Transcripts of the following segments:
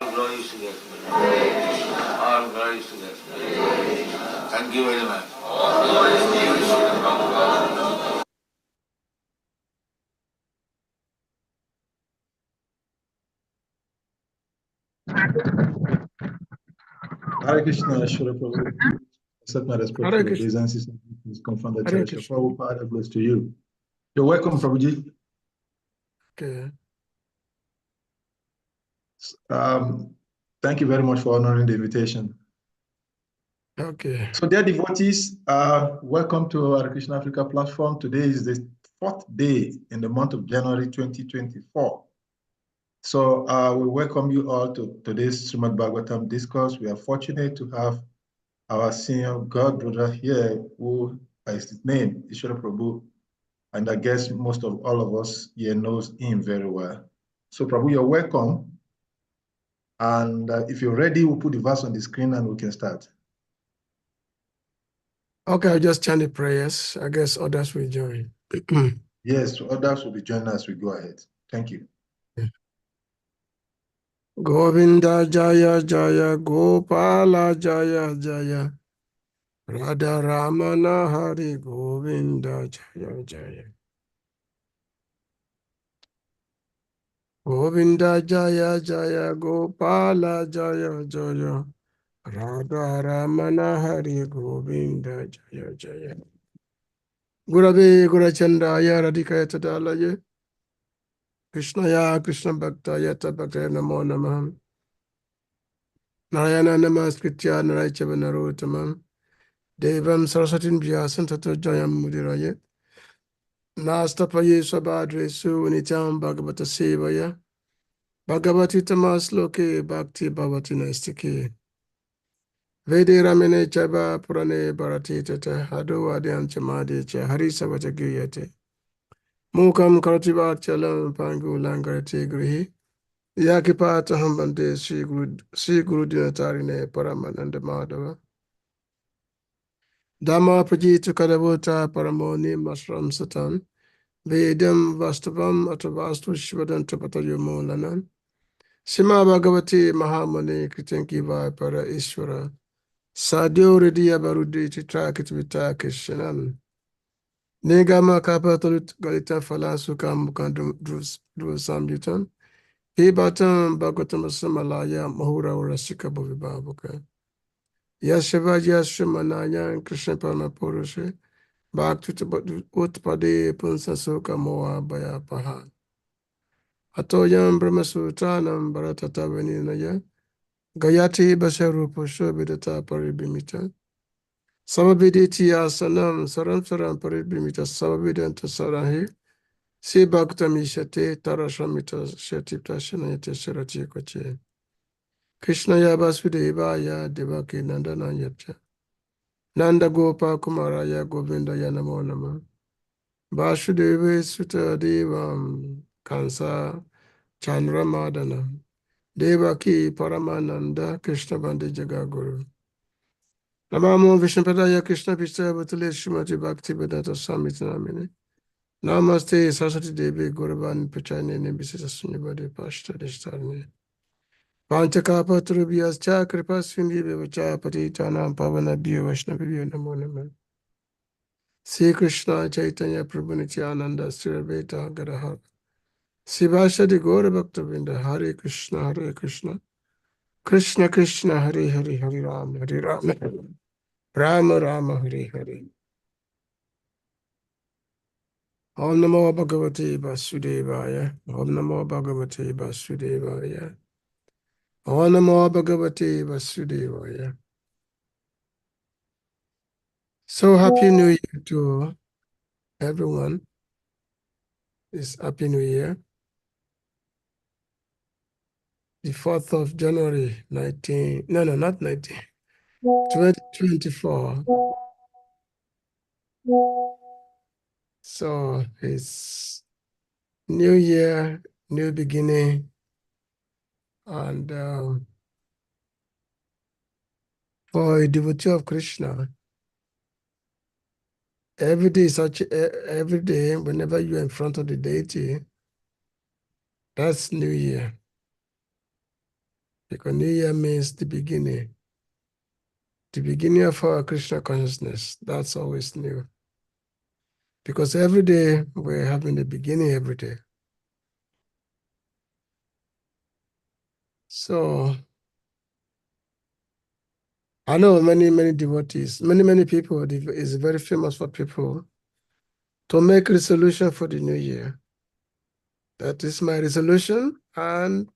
All glories to God. All glories to God. Thank you very much. All glories to you, Prabhu. Hare Krishna, Shri Prabhu. Accept my respectful Hare Krishna. obeisances and confirm the Hare church. Krishna. Prabhupada, bless to you. You're welcome, Prabhuji. Okay. Thank you very much for honoring the invitation. Okay. So, dear devotees, welcome to our Krishna Africa platform. Today is the 4th day in the month of January 2024. So, we welcome you all to today's Srimad Bhagavatam discourse. We are fortunate to have our senior God brother here, who is his name, Ishwara Prabhu, and I guess most of all of us here knows him very well. So, Prabhu, you're welcome. And if you're ready, we'll put the verse on the screen and we can start. Okay, I'll just chant the prayers. I guess others will join. Yes, others will be joining us as we go ahead. Thank you. Govinda Jaya Jaya Gopala Jaya Jaya Radha Ramana Hari Govinda Jaya Jaya Govinda Jaya Jaya Gopala Jaya Jaya Radha Ramana Hari Govinda Jaya Jaya Gurave Gurachandaya Radhikaya Tadalaye Krishnaya Krishna Bhaktaya Tabhaktaya Namo Namah Narayana Namaskritya Narayachava Narottamam Devam Sarasatin Vyasam Tato Jayam Mudiraye Nastapaye Swabhadresu Nityam Bhagavata Sevaya Bhagavati Tamasloke Bhakti Bhavati Naistike Vede Ramene Chaba Purane Bharati Tata Hado Adhyam Chamadi Cha Hari Savata Giyate Mukam Karativat Chalam Pangu Langarate Grihi Yakipata Hambante Sri Guru Dinatarine Paramananda Madhava Dhamma Prajitu Kadavota Paramoni Masram Satan Vedam Vastavam Atavastu Shivadan Tapatayo Molanan Sima Bhagavati Mahamani Kritanki Para Ishvara Sadyo Ridiya Barudi Chitrakit Vitakishanan Negama Kapatalut Galita Falasukam Mukandum Drusambutan Hibatam Bhagavatam Samalaya Mahura Rasika Bhavibabuka Yashava Yashamanaya Krishna Parama Purushe Bhakti Utpade Punsasoka Moa Baya Paha Atoyam Brahmasutanam Bharatata Veninaya Gayati Basharupa Shobidata Paribimita Samabhiditi Asanam Saram Saram Paribimita Samabhidanta Sarahi Si Bhaktamishate Tarashamita Shatipta Shanayate Sharati Koche Krishna Yabasudevaya Devaki Nandana Yatya Nanda Gopa Kumaraya Govinda Yanamo Nama Vasudeva Suta Devam Kansa Chandramadana Devaki Paramananda Krishna Bandi Jagaguru Namamo Vishnupadaya Krishna Pista Bhatale Srimati Bhakti Vedanta Samitanamini Namaste Saraswati Devi Guruvani Pachani Nibisisa Sunyabadi Pashta Dishtarni Panchakapa Turubhyas Cha Kripa Sindhi Vivacha Patitanam Pavana Bhyo Vaishnavi Namo Namah Sri Krishna Chaitanya Prabhu Nityananda Sri Advaita Gadadhar Sivasadi Gaura Bhaktavinda Hare Krishna Krishna Krishna Hare Hare Hare Rama Rama Rama Hare Hare Om Namo Bhagavate Vasudevaya Om Namo Bhagavate Vasudevaya Om Namo Bhagavate Vasudevaya. So happy New Year to everyone. It's Happy New Year. The 4th of January 2024. So it's New Year, new beginning, and for a devotee of Krishna, every day, whenever you're in front of the deity, that's New Year. because New Year means the beginning of our Krishna consciousness. That's always new. Because every day we're having the beginning every day. So I know many devotees, many people. It's very famous for people to make resolution for the new year. That is my resolution, and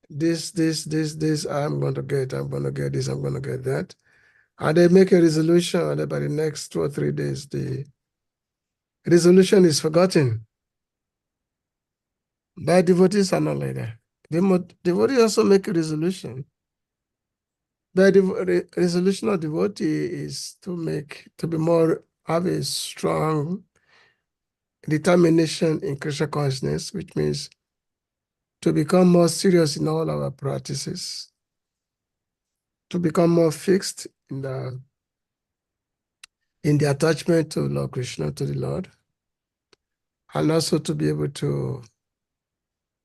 this, I'm going to get this, I'm going to get that. And they make a resolution, and by the next 2 or 3 days, the resolution is forgotten. But devotees are not like that. Devotees also make a resolution. But the resolution of devotee is have a strong determination in Krishna consciousness, which means to become more serious in all our practices, to become more fixed in the attachment to Lord Krishna, to the Lord, and also to be able to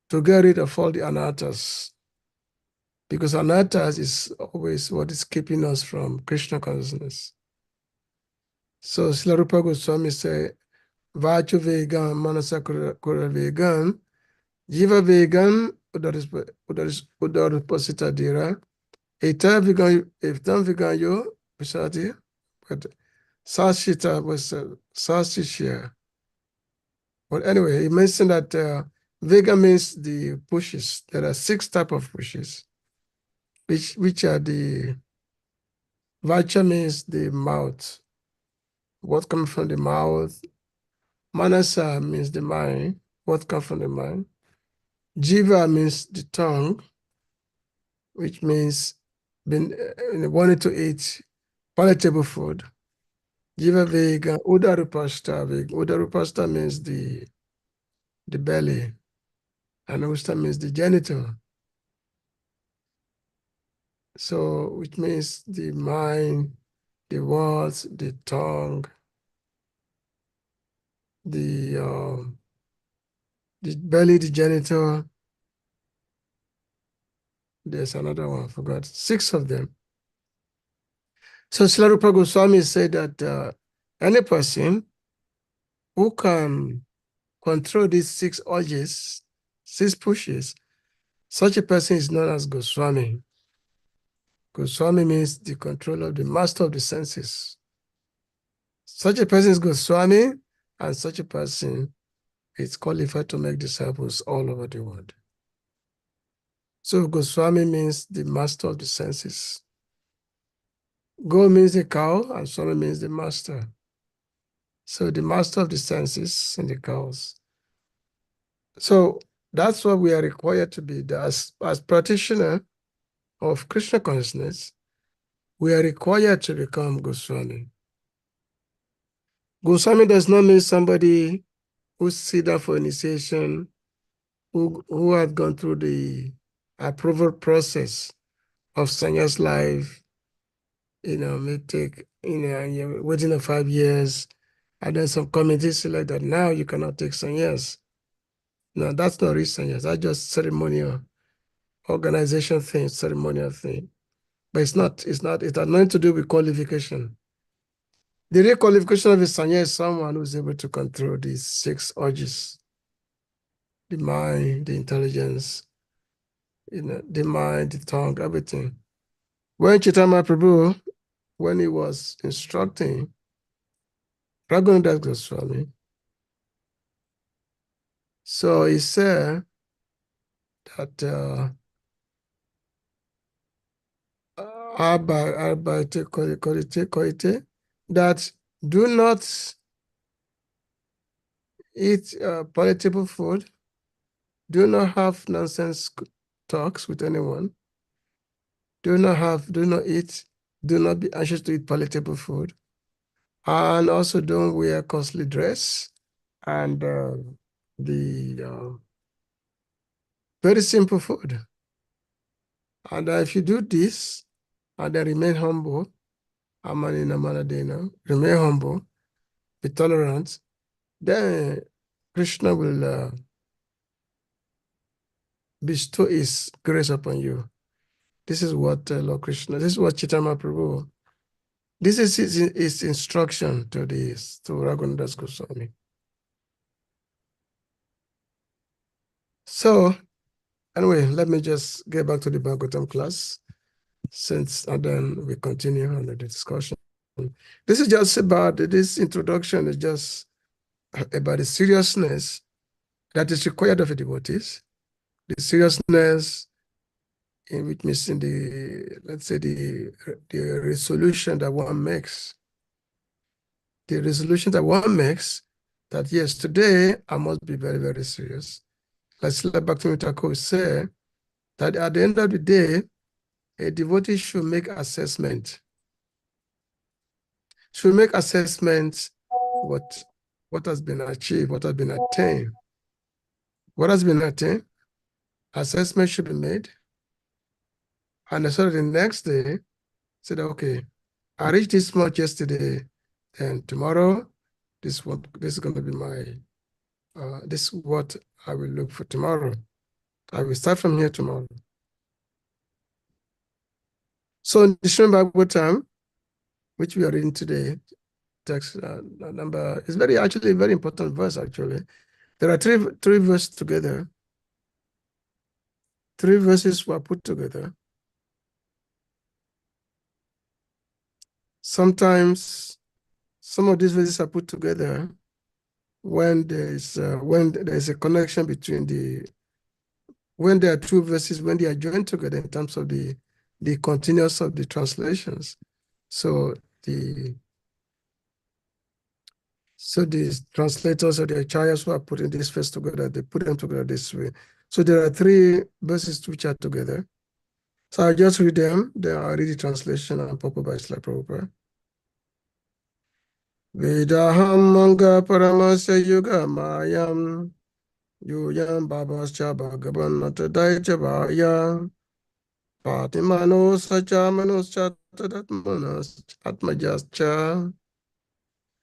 get rid of all the anarthas, because anarthas is always what is keeping us from Krishna consciousness. So Srila Rupa Goswami say, Vachu vegan, manasa kura vegan, jiva vegan, udarisposita dira, etam vegan yo, pisati, but sashita was sashishya. But anyway, he mentioned that vegan means the bushes. There are 6 types of bushes, which are the vacha means the mouth, what comes from the mouth. Manasa means the mind, what comes from the mind. Jiva means the tongue, which means wanting to eat palatable food. Jiva vega, udarupashta vega. Udarupashta means the belly, and usta means the genital. So, which means the mind, the words, the tongue, the belly, the genital. There's another one, I forgot. 6 of them. So Srila Rupa Goswami said that any person who can control these 6 urges, 6 pushes, such a person is known as Goswami. Goswami means the control of the master of the senses. Such a person is Goswami, and such a person is qualified to make disciples all over the world. So Goswami means the master of the senses. Go means the cow, and Swami means the master. So the master of the senses and the cows. So that's what we are required to be. As practitioner of Krishna consciousness, we are required to become Goswami. Goswami does not mean somebody who sit down for initiation, who have gone through the approval process of sannyas life, may take, you're waiting for 5 years, and then some committees say like that, now you cannot take sannyas. No, that's not real sannyas. That's just ceremonial, organization thing, ceremonial thing. But it has nothing to do with qualification. The real qualification of a sanya is someone who's able to control these 6 urges: the mind, the intelligence, the mind, the tongue, everything. When Chaitanya Prabhu, when he was instructing Raghunath Goswami, so he said that that do not eat palatable food, do not have nonsense talks with anyone, do not eat, do not be anxious to eat palatable food, and also don't wear costly dress, and the very simple food. And if you do this, and then remain humble, remain humble, be tolerant, then Krishna will bestow his grace upon you. This is what Lord Krishna, this is what Chaitanya Prabhu, this is his instruction to Raghunath Goswami. So anyway, let me just get back to the Bhagavatam class, and then we continue on the discussion. This is just about, this introduction is just about the seriousness that is required of the devotees, the seriousness in which means in the, let's say, the resolution that one makes. The resolution that one makes that, yes, today I must be very, very serious. Like Srila Bhaktivinoda Thakur said, that at the end of the day, a devotee should make assessment. Should make assessments what has been achieved, what has been attained. What has been attained, assessment should be made. And so the next day, say that, okay, I reached this much yesterday, and tomorrow, this is going to be my, this is what I will look for tomorrow. I will start from here tomorrow. So in the Srimad Bhagavatam, which we are reading today, text number, is actually a very important verse, actually. There are three verses together. Three verses were put together. Sometimes some of these verses are put together when there is a connection between when there are two verses, when they are joined together in terms of the continuous of the translations. So the translators or the acharyas who are putting this verse together, they put them together this way. So there are three verses which are together. So I'll just read them. Then I'll read the translation and pop by Srila Prabhupada. Vedaham manga paramasya yuga mayam yuyam babascha bhagavan natadaicha vaya patimano sacha manoscha tadatmanas atmajascha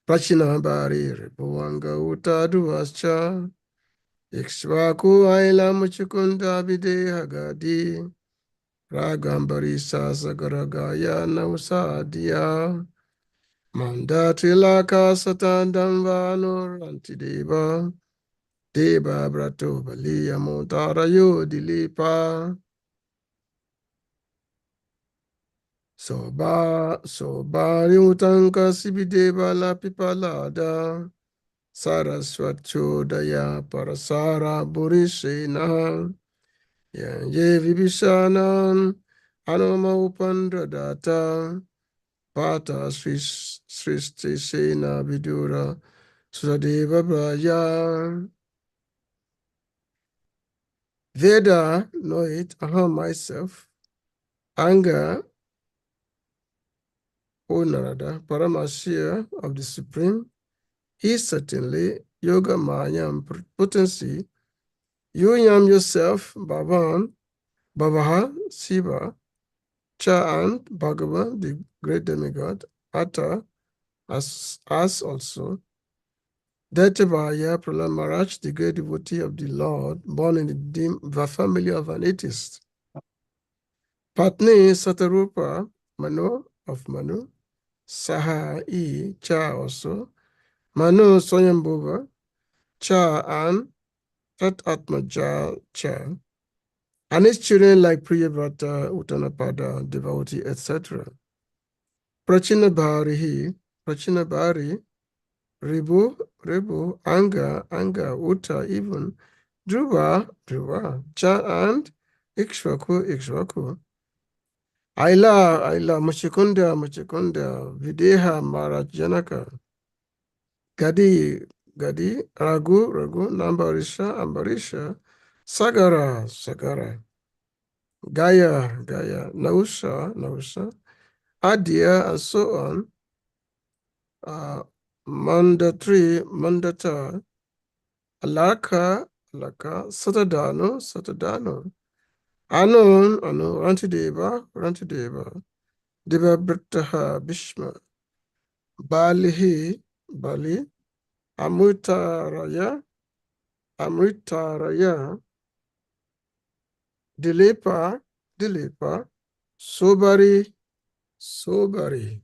prachina bari ripuanga utaduvascha ikshvaku aila muchukunda videha gadi ragambari sasagaragaya nausadya Mandatilaka satandam vanur antideva deva brato baliya montarayo dilipa sobari utanka sibideva la pipalada saraswatchodaya parasara burishena ye vibhishanan anoma upandradata Pata Sristi Sena Vidura Susadeva Braja Veda, know it, aham, myself, anger, O Narada, Paramasya of the Supreme, is certainly Yoga Mayam potency, Yam yourself, Bhavan, Bhavaha, Siva, Cha and Bhagavan, the great demigod, Atta, as also, Daitavaya Prahlad Maharaj, the great devotee of the Lord, born in the family of an atheist. Patni Satarupa, Manu of Manu, Saha Cha also, Manu Swayambhuva, Cha and Tat Atmaja Cha, and his children like Priyavrata, Uttanapada, devotee, etc. Prachina Bhari, Ribu, Anga, Uta, even, Dhruva, Cha and Ikshvaku, Aila, Machikunda, Videha, Maharaj Janaka, Gadi, Ragu, Ambarisha, Sagara, Gaya, Nausa, Adya, and so on. Mandata, Alaka, Satadano, Anu, Rantideva, Devabrataha, Bhishma, Bali, Amritaraya, Dilipa, Sobari, sobari.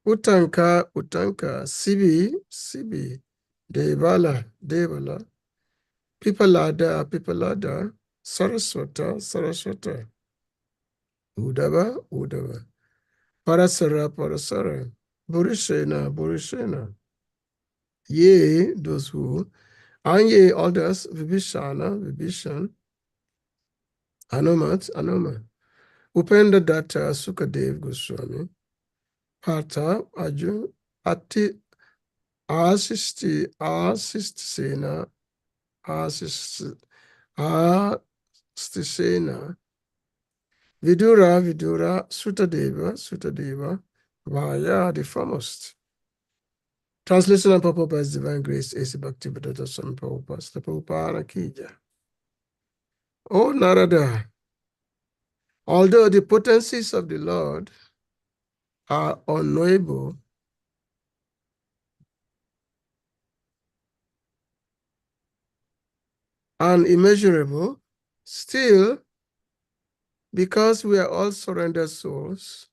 Utanka, utanka. Sibi, sibi. Devala, devala. Pipalada, pipalada. Saraswata, saraswata. Udava, udava. Parasara, parasara. Burishena, burishena. Ye, those who. And ye others, Vibhishana, Vibhishan. Anumat, Anumat. Upenda Datta, Sukadev Goswami. Partha, Arjun, Ati, Asisti, Asistisena, Astisena. Vidura, Vidura, Sutadeva, Sutadeva. Vaya, the foremost. Translation and purport by His Divine Grace, A.C. Bhaktivedanta Swami Prabhupada, the Prabhupada Kija. Oh, Narada, although the potencies of the Lord are unknowable, and immeasurable, still, because we are all surrendered souls,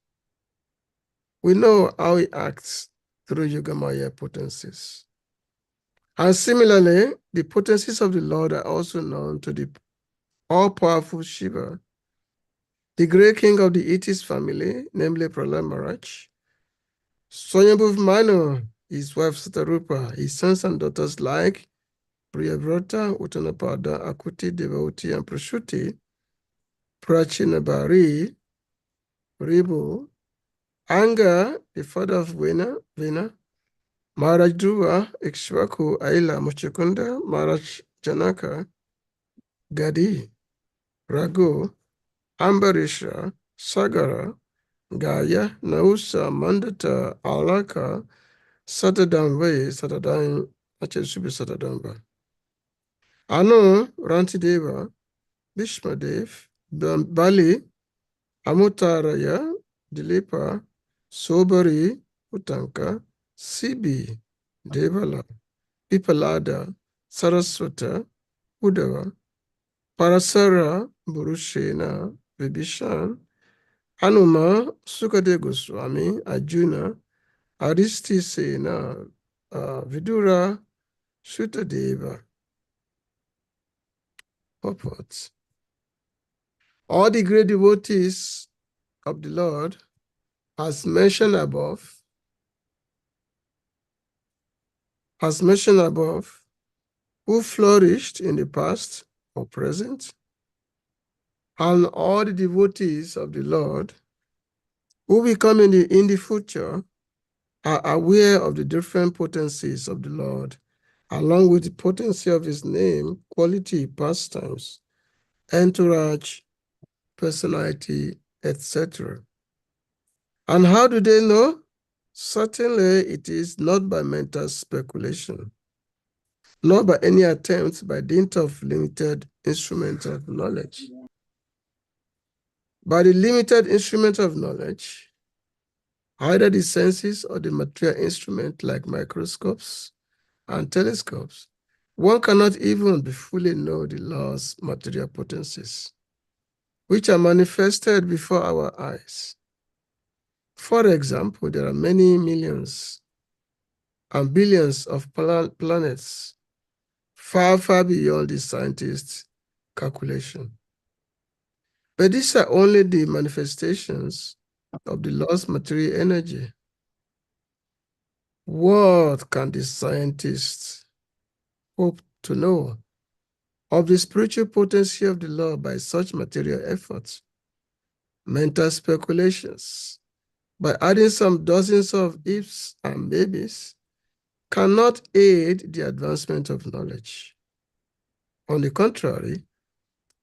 we know how He acts through Yogamaya potencies. And similarly, the potencies of the Lord are also known to the all-powerful Shiva, the great king of the Itis family, namely Prahlad Maharaj, Swayambhuv Manu, his wife Satarupa, his sons and daughters like Priyavrata, Uttanapada, Akuti, Devoti, and Prashuti, Prachinabari, Ribu, Anga, the father of Vena, Maharaj Dhruva, Ikshvaku, Aila, Muchakunda, Maharaj Janaka, Gadi, Raghu, Ambarisha, Sagara, Gaya, Nausa, Mandata, Alaka, Satadamve, Satadam, actually it should be Satadamba. Anu, Rantideva, Bhishmadev, Bali, Amutaraya, Dilipa, Sobari, Utanka, Sibi, Devala, Pipalada, Saraswata, Udava, Parasara, Burushena, Vibhishan, Hanuma, Sukade Goswami, Arjuna, Aristisena, Vidura, Sutadeva. Purports. All the great devotees of the Lord, as mentioned above, who flourished in the past or present, and all the devotees of the Lord who will come in the future are aware of the different potencies of the Lord, along with the potency of His name, quality, pastimes, entourage, personality, etc. And how do they know? Certainly it is not by mental speculation, nor by any attempt by dint of limited instrument of knowledge. By the limited instrument of knowledge, either the senses or the material instrument like microscopes and telescopes, one cannot even be fully know the Lord's material potencies, which are manifested before our eyes. For example, there are many millions and billions of planets far, far beyond the scientists' calculation. But these are only the manifestations of the Lord's material energy. What can the scientists hope to know of the spiritual potency of the Lord by such material efforts? Mental speculations, by adding some dozens of ifs and maybes, cannot aid the advancement of knowledge. On the contrary,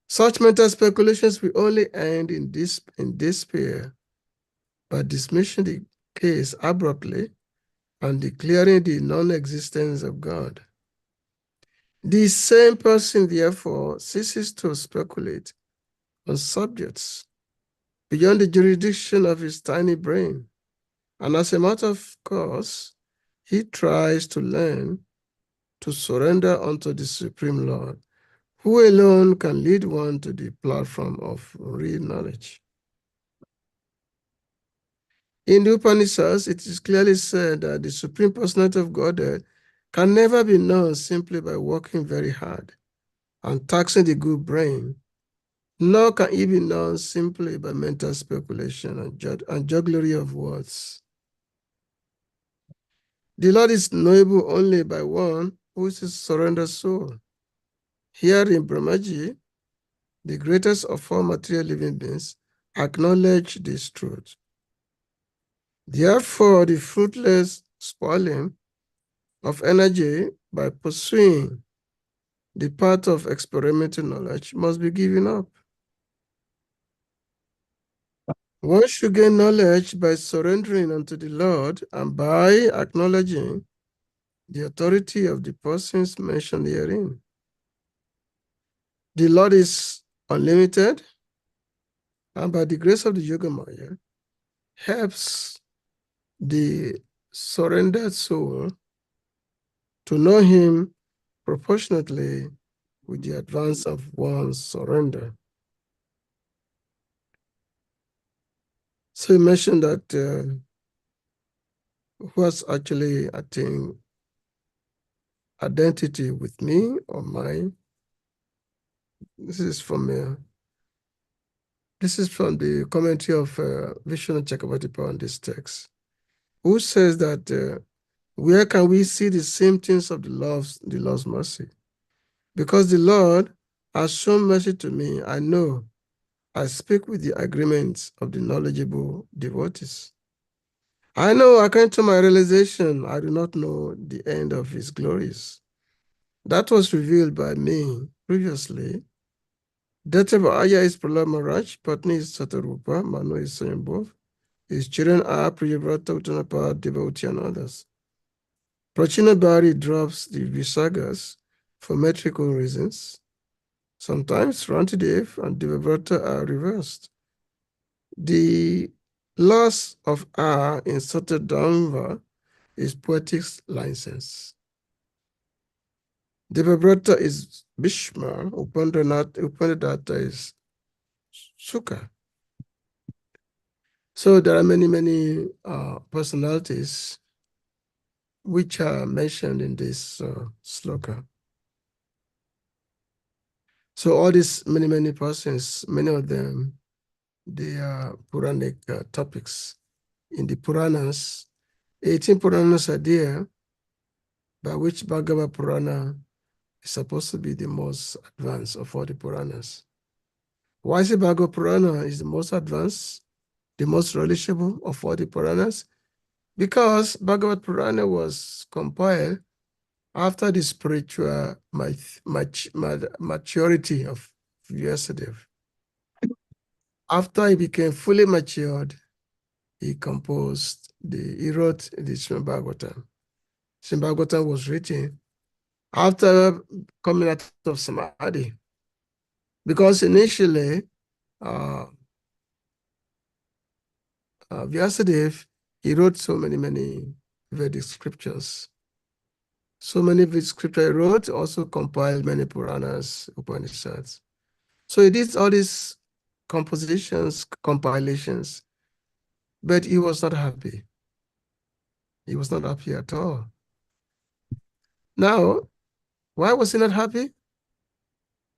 such mental speculations will only end in despair by dismissing the case abruptly and declaring the non-existence of God. The same person, therefore, ceases to speculate on subjects beyond the jurisdiction of his tiny brain, and as a matter of course, he tries to learn to surrender unto the Supreme Lord, who alone can lead one to the platform of real knowledge. In the Upanishads, it is clearly said that the Supreme Personality of Godhead can never be known simply by working very hard and taxing the good brain, nor can it be known simply by mental speculation and jugglery of words. The Lord is knowable only by one who is a surrendered soul. Here in Brahmaji, the greatest of all material living beings, acknowledge this truth. Therefore, the fruitless spoiling of energy by pursuing the path of experimental knowledge must be given up. One should gain knowledge by surrendering unto the Lord and by acknowledging the authority of the persons mentioned herein. The Lord is unlimited, and by the grace of the Yoga Maya, helps the surrendered soul to know him proportionately with the advance of one's surrender. So he mentioned that what's actually, I think, identity with me or mine. This is from the commentary of Vishnu Chakravarti on this text, who says that where can we see the same things of the Lord's mercy? Because the Lord has shown mercy to me, I know I speak with the agreements of the knowledgeable devotees. I know, according to my realization, I do not know the end of his glories. That was revealed by me previously. Aya is Prahlad Maharaj, Patni is Satarupa, Manu is Swayambhuv. His children are Priyavrata, Uttanapad, Devotee, and others. Prachina Bari drops the Visagas for metrical reasons. Sometimes Rantidev and Devavrata are reversed. The loss of R in Satadhamva is poetic license. Devavrata is Bhishma, Upanadatta is Sukha. So there are many personalities which are mentioned in this sloka. So all these many persons, many of them, they are Puranic topics. In the Puranas, 18 Puranas are there, by which Bhagavad Purana is supposed to be the most advanced of all the Puranas. Why is it Bhagavad Purana is the most advanced, the most relishable of all the Puranas? Because Bhagavad Purana was compiled after the spiritual maturity of Vyasadeva. After he became fully matured, he wrote the Srimad Bhagavatam. Srimad Bhagavatam was written after coming out of Samadhi. Because initially, Vyasadeva, he wrote so many Vedic scriptures. So many Vedic scriptures he wrote, also compiled many Puranas, Upanishads. So he did all these compilations, but he was not happy. He was not happy at all. Now, why was he not happy?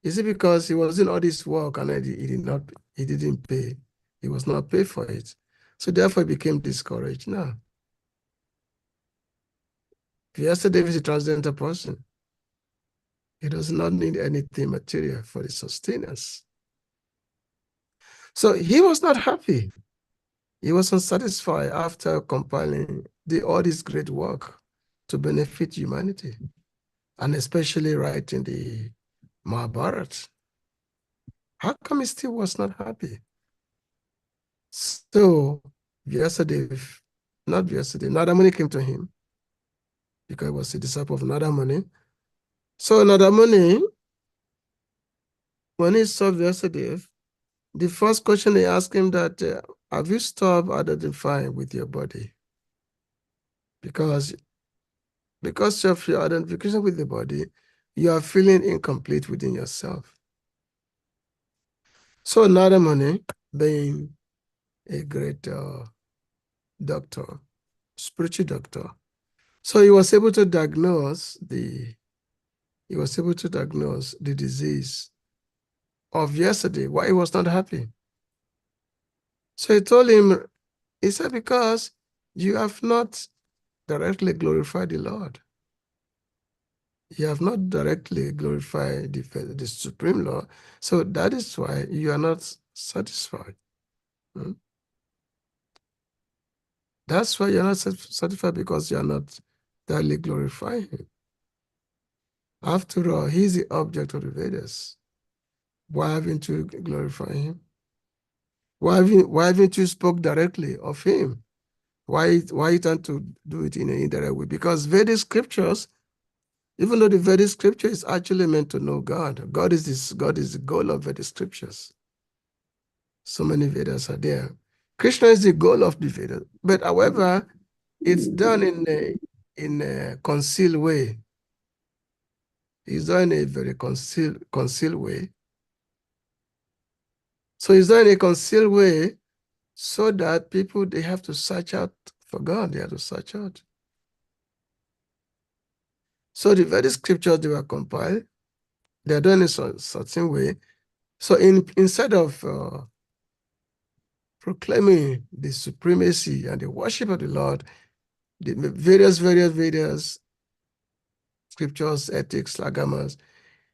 Is it because he was in all this work and he didn't pay? He was not paid for it. So therefore he became discouraged. Now, Vyasadeva is a transcendental person. He does not need anything material for his sustenance. So he was not happy. He was unsatisfied after compiling all this great work to benefit humanity, and especially writing the Mahabharata. How come he still was not happy? So Nada Muni came to him because he was a disciple of Nada Muni. So Nada Muni, when he saw Vyasadeva, the first question he asked him that, have you stopped identifying with your body? Because of your identification with the body, you are feeling incomplete within yourself. So Nada Muni, being a great doctor, spiritual doctor. So he was able to diagnose the disease of yesterday, why he was not happy. So he told him, he said, because you have not directly glorified the Lord. You have not directly glorified the Supreme Lord. So that is why you are not satisfied. Hmm? That's why you're not satisfied, because you are not directly glorifying him. After all, he's the object of the Vedas. Why haven't you glorified him? Why haven't you spoke directly of him? Why you tend to do it in an indirect way? Because Vedic scriptures, even though the Vedic scripture is actually meant to know God, God is the goal of Vedic scriptures. So many Vedas are there. Krishna is the goal of the Vedas, but however, it's done in a concealed way. It's done in a very concealed way. So it's done in a concealed way so that people, they have to search out for God. They have to search out. So the Vedic scriptures, they were compiled. They're done in a certain way. So instead of proclaiming the supremacy and the worship of the Lord, the various scriptures, ethics, lagamas,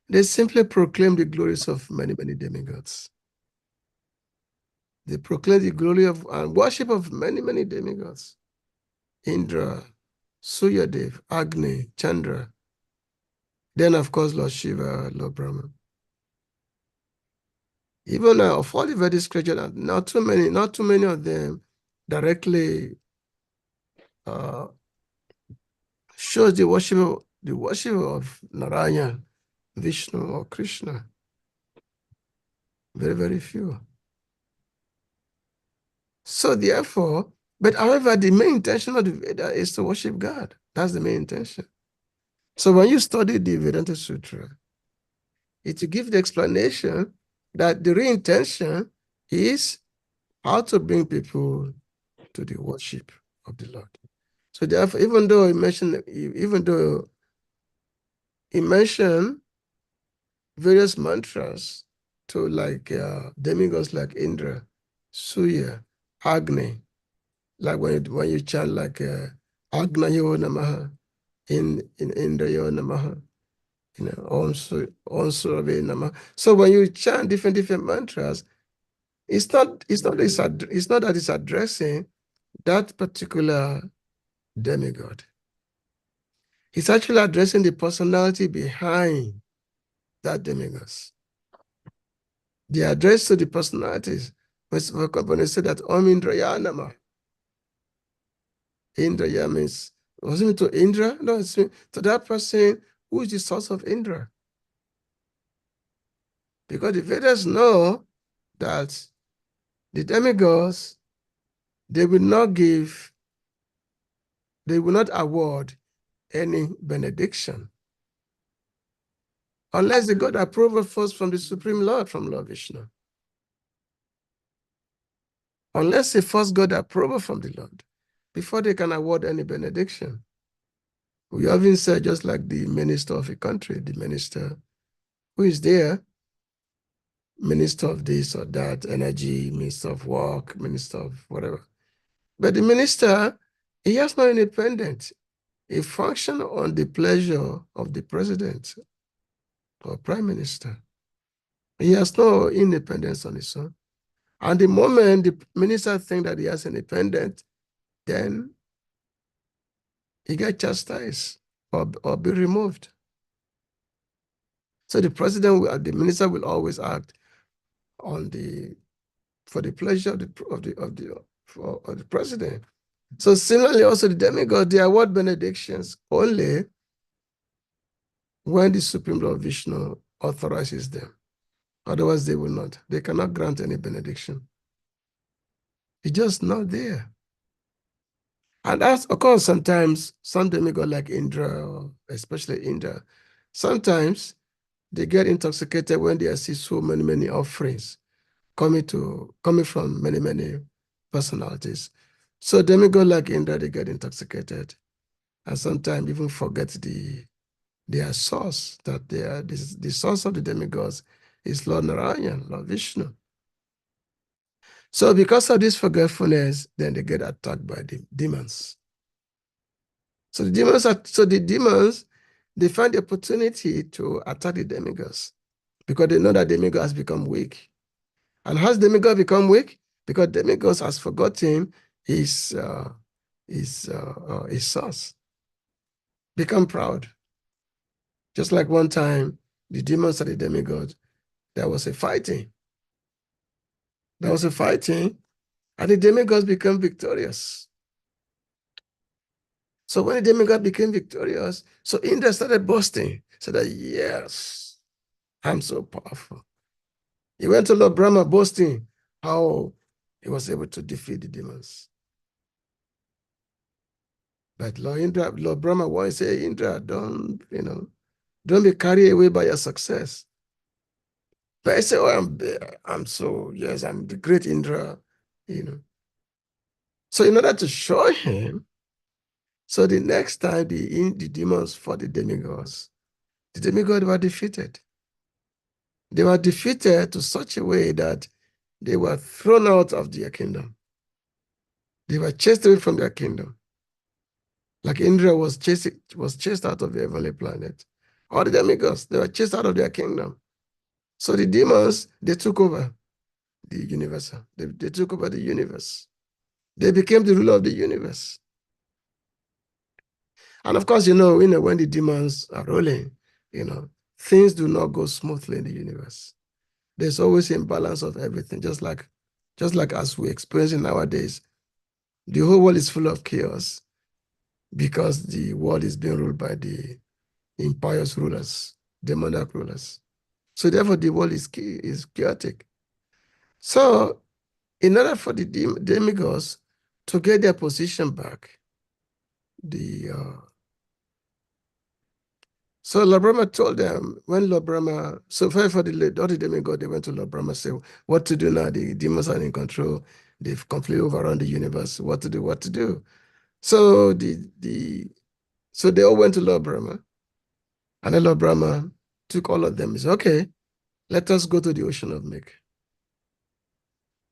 they simply proclaim the glories of many, many demigods. They proclaim the glory of and worship of many, many demigods. Indra, Suryadev, Agni, Chandra. Then, of course, Lord Shiva, Lord Brahma. Even of all the Vedic scriptures, not too many of them directly shows the worship of Narayana, Vishnu, or Krishna. Very, very few. So therefore, but however, the main intention of the Veda is to worship God. That's the main intention. So when you study the Vedanta Sutra, it will give the explanation that the real intention is how to bring people to the worship of the Lord. So therefore, even though he mentioned various mantras to like demigods like Indra, Surya, Agni, like when you chant like Agnayo Namaha, in Indrayo Namaha, Om Surave Namaha. So when you chant different mantras, it's not that it's addressing that particular demigod. It's actually addressing the personality behind that demigod. The address to the personalities. When they say that Om Indraya Nama, Indraya means, was it to Indra? No, it's to that person who is the source of Indra. Because the Vedas know that the demigods, they will not award any benediction unless they got approval first from the Supreme Lord, from Lord Vishnu. Unless they first got approval from the Lord before they can award any benediction. We often say, just like the minister of a country, the minister who is there, minister of this or that, energy, minister of work, minister of whatever. But the minister, he has no independence. He functions on the pleasure of the president or prime minister. He has no independence on his own. And the moment the minister thinks that he has independence, then he gets chastised or be removed. So the minister will always act for the pleasure of the president. So similarly, also the demigod, they award benedictions only when the Supreme Lord Vishnu authorizes them. Otherwise, they will not. They cannot grant any benediction. It's just not there. And that's, of course, sometimes some demigod like Indra, especially Indra, sometimes they get intoxicated when they see so many offerings coming from many personalities. So demigods like Indra, they get intoxicated and sometimes even forget their source, that they are the source of the demigods is Lord Narayan, Lord Vishnu. So because of this forgetfulness, then they get attacked by the demons. So the demons, they find the opportunity to attack the demigods because they know that demigods has become weak. And has demigod become weak? Because demigods has forgotten his source. Become proud. Just like one time, the demons and the demigod, there was a fighting. And the demigods became victorious. So when the demigod became victorious, so Indra started boasting, said that, yes, I'm so powerful. He went to Lord Brahma boasting how he was able to defeat the demons. But Lord Brahma once said, Indra, don't be carried away by your success. But I said, oh, I'm the great Indra, So in order to show him, so the next time the demons fought the demigods were defeated. They were defeated to such a way that they were thrown out of their kingdom. They were chased away from their kingdom. Like Indra was chased out of the heavenly planet. All the demigods, they were chased out of their kingdom. So the demons, they took over the universe. They took over the universe. They became the ruler of the universe. And of course, when the demons are rolling, things do not go smoothly in the universe. There's always imbalance of everything, just like as we experience nowadays. The whole world is full of chaos because the world is being ruled by the impious rulers, demonic rulers. So therefore, the world is chaotic. So in order for the demigods to get their position back, so Lord Brahma told them, when Lord Brahma, so for the demigod, they went to Lord Brahma, say, what to do now? The demons are in control. They've completely overrun the universe. What to do? So so they all went to Lord Brahma. And then Lord Brahma took all of them. He said, okay, let us go to the ocean of milk.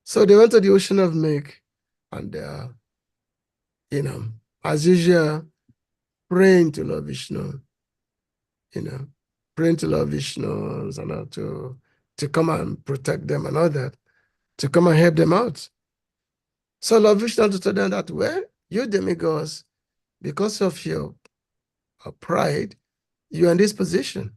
So they went to the ocean of milk and as usual, praying to Lord Vishnu, praying to Lord Vishnu to come and protect them and all that, to come and help them out. So Lord Vishnu told them that, well, you demigods, because of your pride, you are in this position.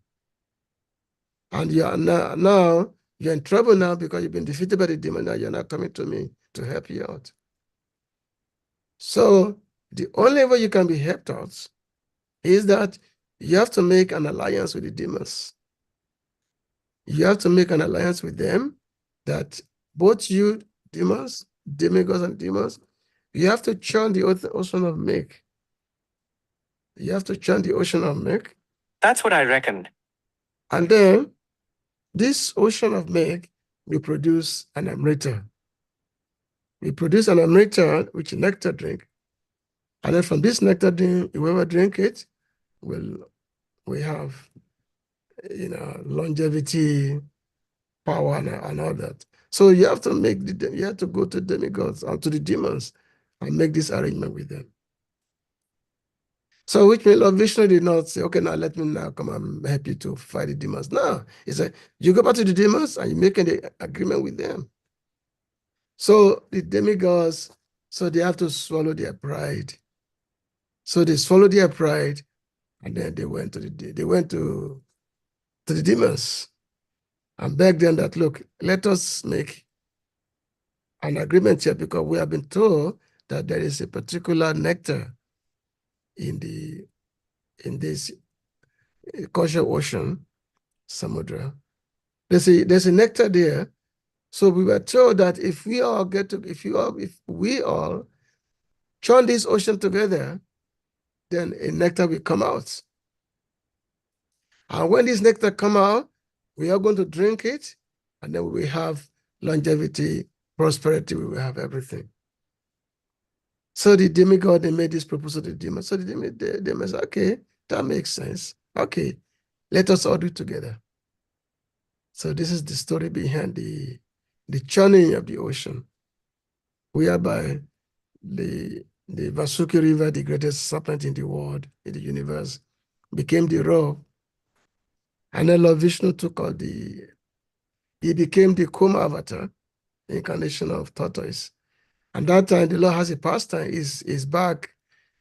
And you are now you're in trouble now because you've been defeated by the demon. Now you're not coming to me to help you out. So the only way you can be helped out is that you have to make an alliance with the demons. You have to make an alliance with them that both you, demons, demigods and demons, you have to churn the ocean of milk. You have to churn the ocean of milk. That's what I reckon. And then this ocean of milk will produce an amrita. We produce an amrita, which is nectar drink. And then from this nectar drink, whoever drink it we have longevity, power, and all that. So you have to go to demigods and to the demons and make this arrangement with them. So which means Lord Vishnu did not say, okay, now let me now come and help you to fight the demons. No, he said, you go back to the demons and you make an agreement with them. So the demigods, so they have to swallow their pride. So they swallowed their pride, and then they went to the demons and begged them that, look, let us make an agreement here because we have been told that there is a particular nectar in this kosher ocean, Samudra. There's a nectar there. So we were told that if we all churn this ocean together, then a nectar will come out. And when this nectar come out, we are going to drink it, and then we will have longevity, prosperity, we will have everything. So the demigod, they made this proposal to the demon. So the demon said, okay, that makes sense. Okay, let us all do it together. So this is the story behind the churning of the ocean, whereby the Vasuki River, the greatest serpent in the world, in the universe, became the rock. And then Lord Vishnu took out he became the Kuma avatar, incarnation of tortoise. And that time the Lord has a pastime, his back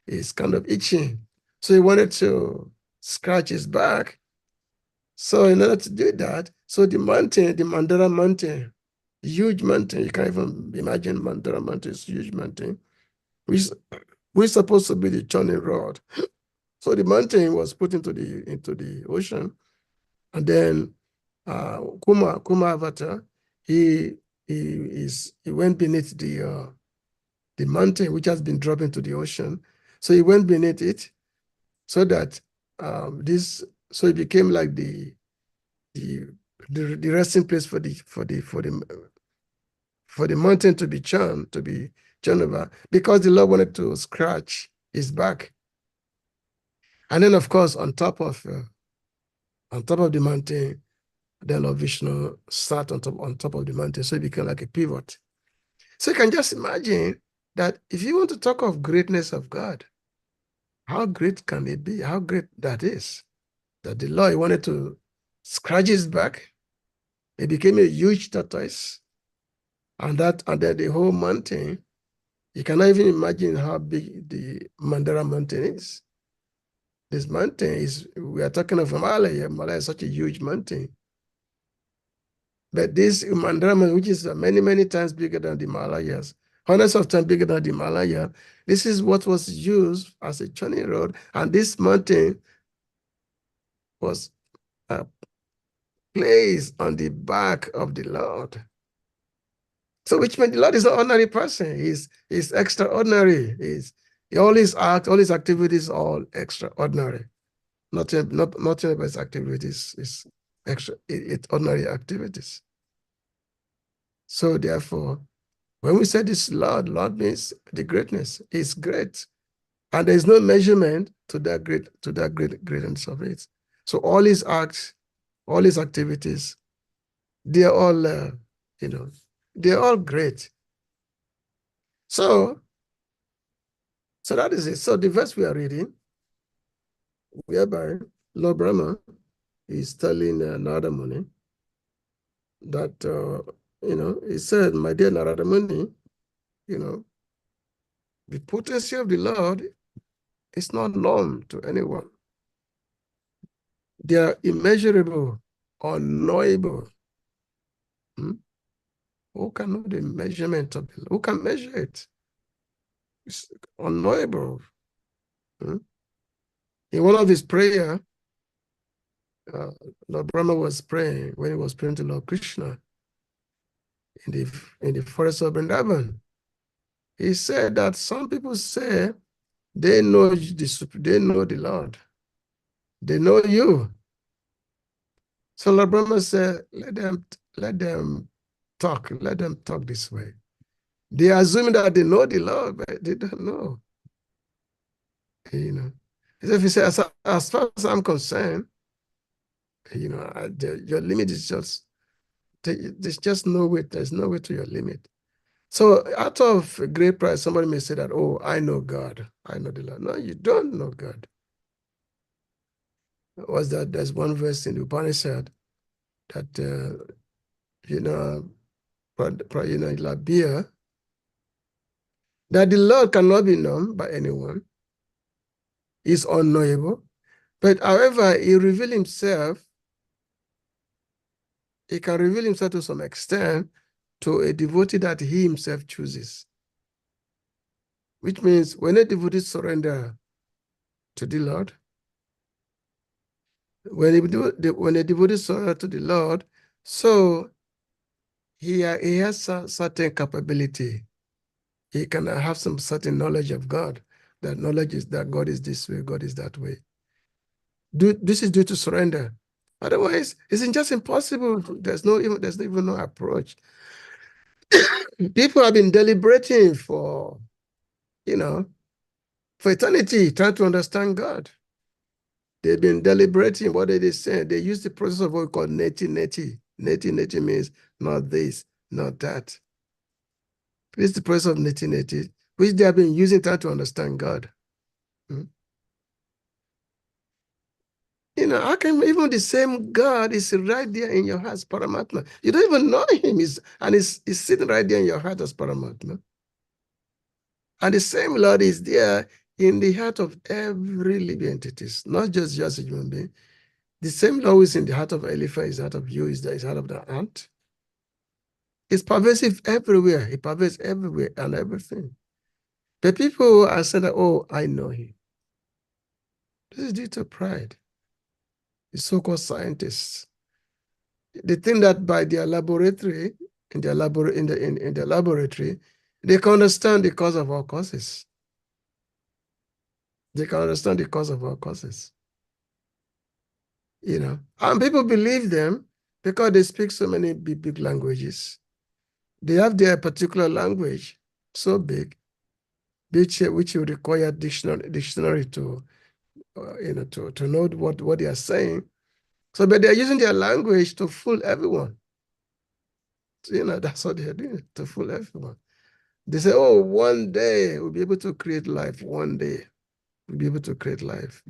is kind of itching. So he wanted to scratch his back. So in order to do that, so the mountain, the Mandara mountain, huge mountain, you can't even imagine Mandara mountain is a huge mountain. We're supposed to be the churning rod. So the mountain was put into the ocean. And then Kuma Avatar, he went beneath the mountain, which has been dropped into the ocean. So he went beneath it, so that so it became like the resting place for the mountain to be churned over, because the Lord wanted to scratch his back. And then, of course, on top of the mountain, the Lord Vishnu sat on top of the mountain, so it became like a pivot. So you can just imagine that if you want to talk of greatness of God, how great can it be? How great that is, that the Lord wanted to scratch his back. It became a huge tortoise, and then the whole mountain. You cannot even imagine how big the Mandara mountain is. This mountain we are talking of Himalaya. Himalaya is such a huge mountain. But this Mandara mountain, which is many, many times bigger than the Himalayas, hundreds of times bigger than the Himalaya, this is what was used as a churning road. And this mountain was placed on the back of the Lord. So which means the Lord is an ordinary person. He's extraordinary. All his activities are all extraordinary. Nothing about his activities is it's ordinary activities. So therefore, when we say this Lord means the greatness. Is great. And there's no measurement to that greatness of it. So all his acts, all his activities, they're all they're all great. So that is it. So the verse we are reading, whereby Lord Brahma is telling Narada Muni that, he said, my dear Narada Muni, the potency of the Lord is not known to anyone. They are immeasurable, unknowable. Who can know the measurement of it? Who can measure it? It's unknowable. In one of his prayer, Lord Brahma was praying when he was praying to Lord Krishna in the forest of Vrindavan. He said that some people say they know the Lord. They know you. So Lord Brahma said, let them talk. Let them talk this way. They assume that they know the Lord, but they don't know. If you say, as far as I'm concerned, your limit is there's just no way. There's no way to your limit. So out of great pride, somebody may say that, oh, I know God. I know the Lord. No, you don't know God. There's one verse in the Upanishad that, Labia, that the Lord cannot be known by anyone. He's unknowable. But however, he can reveal himself to some extent to a devotee that he himself chooses. Which means when a devotee surrender to the Lord, when a devotee surrender to the Lord, so he has a certain capability. He can have some certain knowledge of God. That knowledge is that God is this way, God is that way. This is due to surrender. Otherwise, it's just impossible. There's even no approach. People have been deliberating for for eternity, trying to understand God. They've been deliberating what they say. They use the process of what we call neti. Neti means not this, not that. It's the process of neti, which they have been using trying to understand God. How can even the same God is right there in your heart, Paramatma? You don't even know him, and he's sitting right there in your heart as Paramatma. And the same Lord is there in the heart of every living entities, not just a human being. The same Lord is in the heart of elephant, is the heart of you, is the heart of the ant. It's pervasive everywhere. It pervades everywhere and everything. The people are saying that, oh, I know him. This is due to pride. The so-called scientists. They think that by their laboratory, in their laboratory, they can understand the cause of all causes. They can understand the cause of all causes. And people believe them because they speak so many big languages. They have their particular language so big, which will require dictionary to know what they are saying. So, but they're using their language to fool everyone. So, that's what they're doing, to fool everyone. They say, oh, one day we'll be able to create life. One day we'll be able to create life.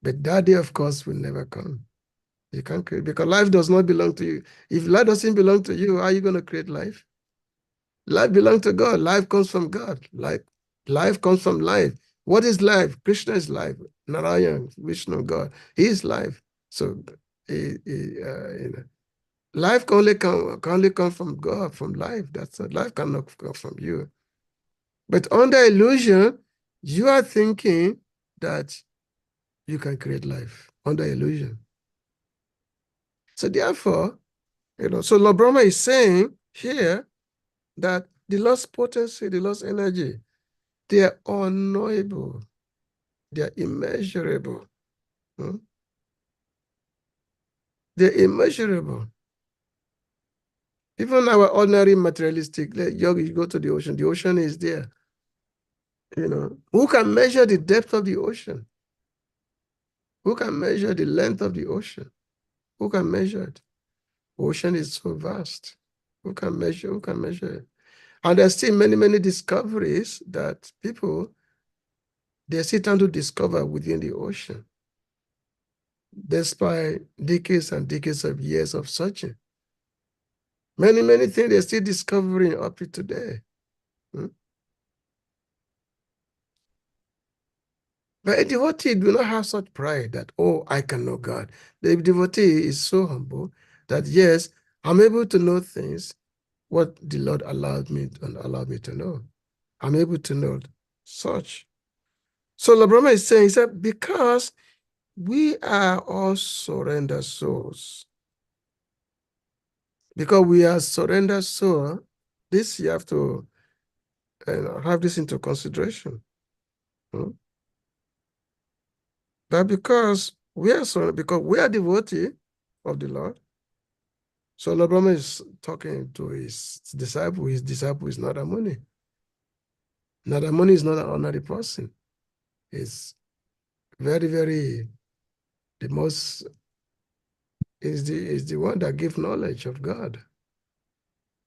But that day, of course, will never come. You can't create, because life does not belong to you. If life doesn't belong to you, how are you going to create life? Life belongs to God. Life comes from God. Life comes from life. What is life? Krishna is life. Narayan, Vishnu, God. He is life. So, life can only come from God, from life. That's it. Life cannot come from you. But under illusion, you are thinking that you can create life under illusion. So therefore, so Lord Brahma is saying here that the lost potency, the lost energy, they are unknowable. They are immeasurable. They're immeasurable. Even our ordinary materialistic, you go to the ocean is there. Who can measure the depth of the ocean? Who can measure the length of the ocean? Who can measure it? Ocean is so vast. Who can measure it? And there's still many discoveries that people, they're still trying to discover within the ocean, despite decades and decades of years of searching. Many things they're still discovering up to today. But a devotee do not have such pride that, oh, I can know God. The devotee is so humble that, yes, I'm able to know things, what the Lord allowed me to know. I'm able to know such. So Lord Brahma is saying, he said, because we are all surrendered souls. Because we are surrendered souls, this you have to have this into consideration. But because we are surrendered, because we are devotee of the Lord, so Lord Brahma is talking to his disciple. His disciple is Nada Muni. Nada Muni is not an ordinary person. He's very, the most, is the one that gives knowledge of God.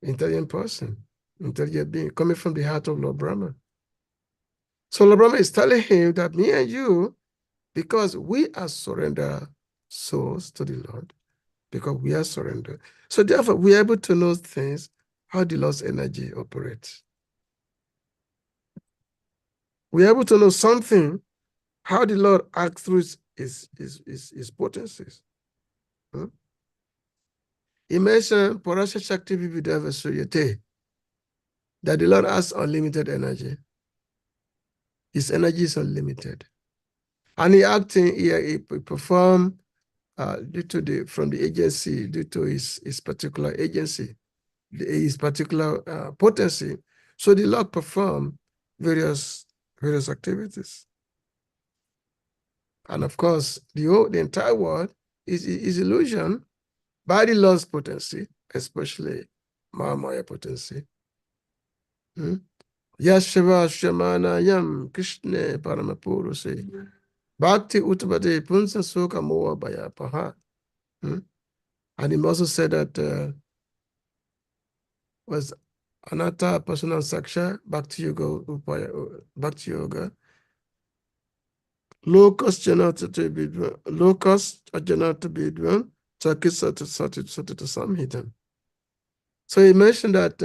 Intelligent person, intelligent being, coming from the heart of Lord Brahma. So Lord Brahma is telling him that me and you, because we are surrendered souls to the Lord, because we are surrendered. So therefore, we are able to know things, how the Lord's energy operates. We are able to know something, how the Lord acts through his potencies. He mentioned Parasha Shakti Vividava Suryate, that the Lord has unlimited energy. His energy is unlimited. And he performed from the agency, due to his particular agency, his particular potency. So the Lord performed various activities. And of course, the entire world is illusion by the Lord's potency, especially Mahamaya potency. Yashava Shamana Yam Krishna Paramapuruse. Bhakti Utpade Punsa Soka Moa Baya Paha. And he also said that was Anatta Personal Saksha, Bhakti Yoga Upaya, Bhakti Yoga. Low-cost Janata to Bidwan, low-cost Janata Bidwan, Chakisata Satita Samhitam. So he mentioned that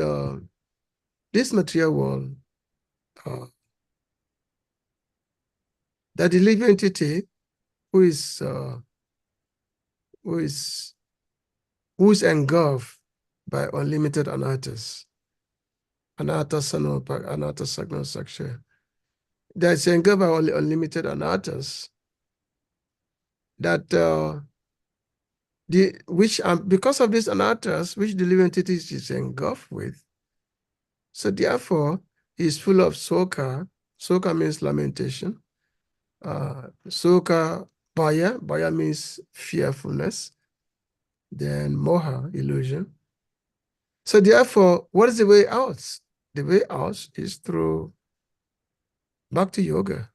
this material world, that the living entity who is engulfed by unlimited anarthas, anatta sanopa, anatta sagna saksha, that's engulfed by unlimited anarthas, that because of these anarthas, which the living entity is engulfed with, so therefore he's full of soka. Soka means lamentation. Soka baya means fearfulness. Then moha, illusion. So therefore, what is the way out? The way out is through bhakti yoga,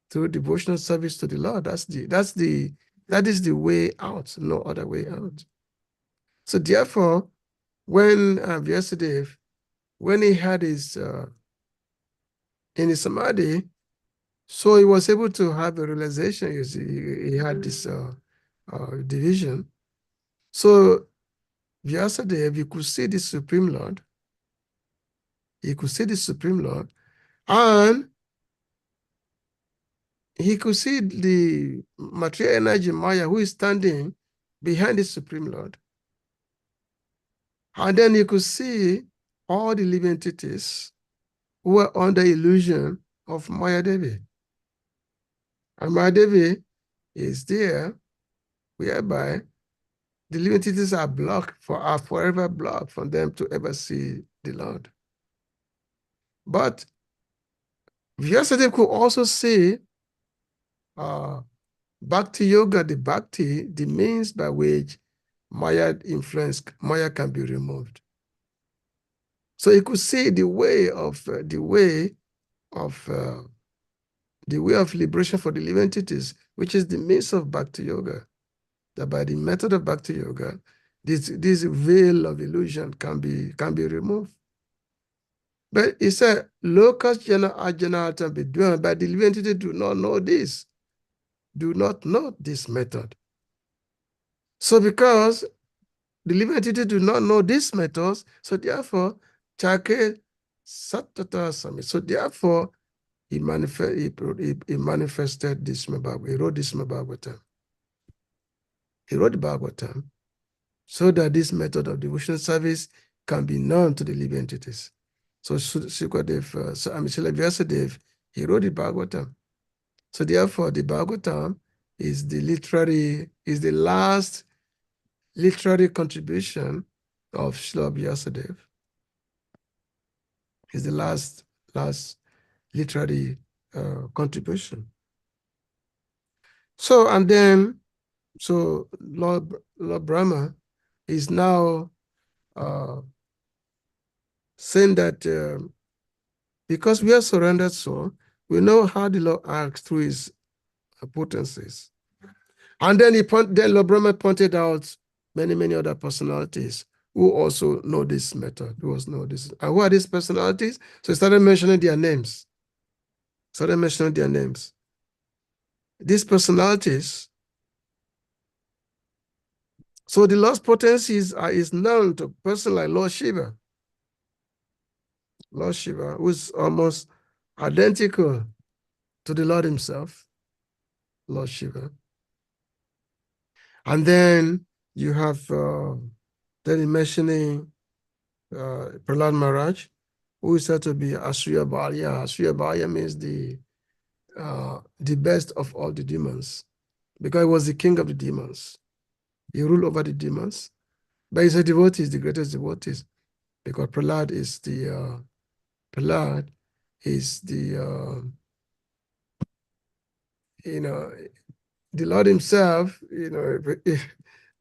through devotional service to the Lord. That is the way out, no other way out. So therefore, when Vyasadeva, when he had his in his samadhi, so he was able to have a realization. You see, he had this division. So Vyasadeva, he could see the Supreme Lord. He could see the Supreme Lord, and he could see the material energy Maya who is standing behind the Supreme Lord. And then he could see all the living entities who were under illusion of Maya Devi. And Maya Devi is there, whereby the living entities are forever blocked from them to ever see the Lord. But Vyasadeva could also see Bhakti Yoga, the means by which Maya influence, Maya can be removed. So you could see the way of liberation for the living entities, which is the means of Bhakti Yoga. That by the method of Bhakti Yoga, this veil of illusion can be removed. But he said, Lokas jana ajanata bidwan, but the living entities do not know this, do not know this method. So because the living entity do not know these methods, so therefore, Chake Satata Sami. So therefore, he manifested this Bhagavatam. He wrote this Bhagavatam. He wrote the Bhagavatam so that this method of devotional service can be known to the living entities. So Shukadev, Srila Vyasadeva, he wrote the Bhagavatam. So therefore, the Bhagavatam is the last literary contribution of Srila Vyasadeva. Is the last literary contribution. So Lord Brahma is now saying that because we are surrendered soul, we know how the Lord acts through his potencies. And then Lord Brahma pointed out many other personalities who also know this method, who also know this. And who are these personalities? So he started mentioning their names. These personalities. So the Lord's potencies is known to a person like Lord Shiva. Lord Shiva, who is almost identical to the Lord himself, Lord Shiva. And then you have then mentioning Prahlad Maharaj, who is said to be Asriya Bharya. Asriya Bharya means the best of all the demons, because he was the king of the demons. He ruled over the demons, but he's a devotee, the greatest devotees, because Prahlad is the the Lord himself,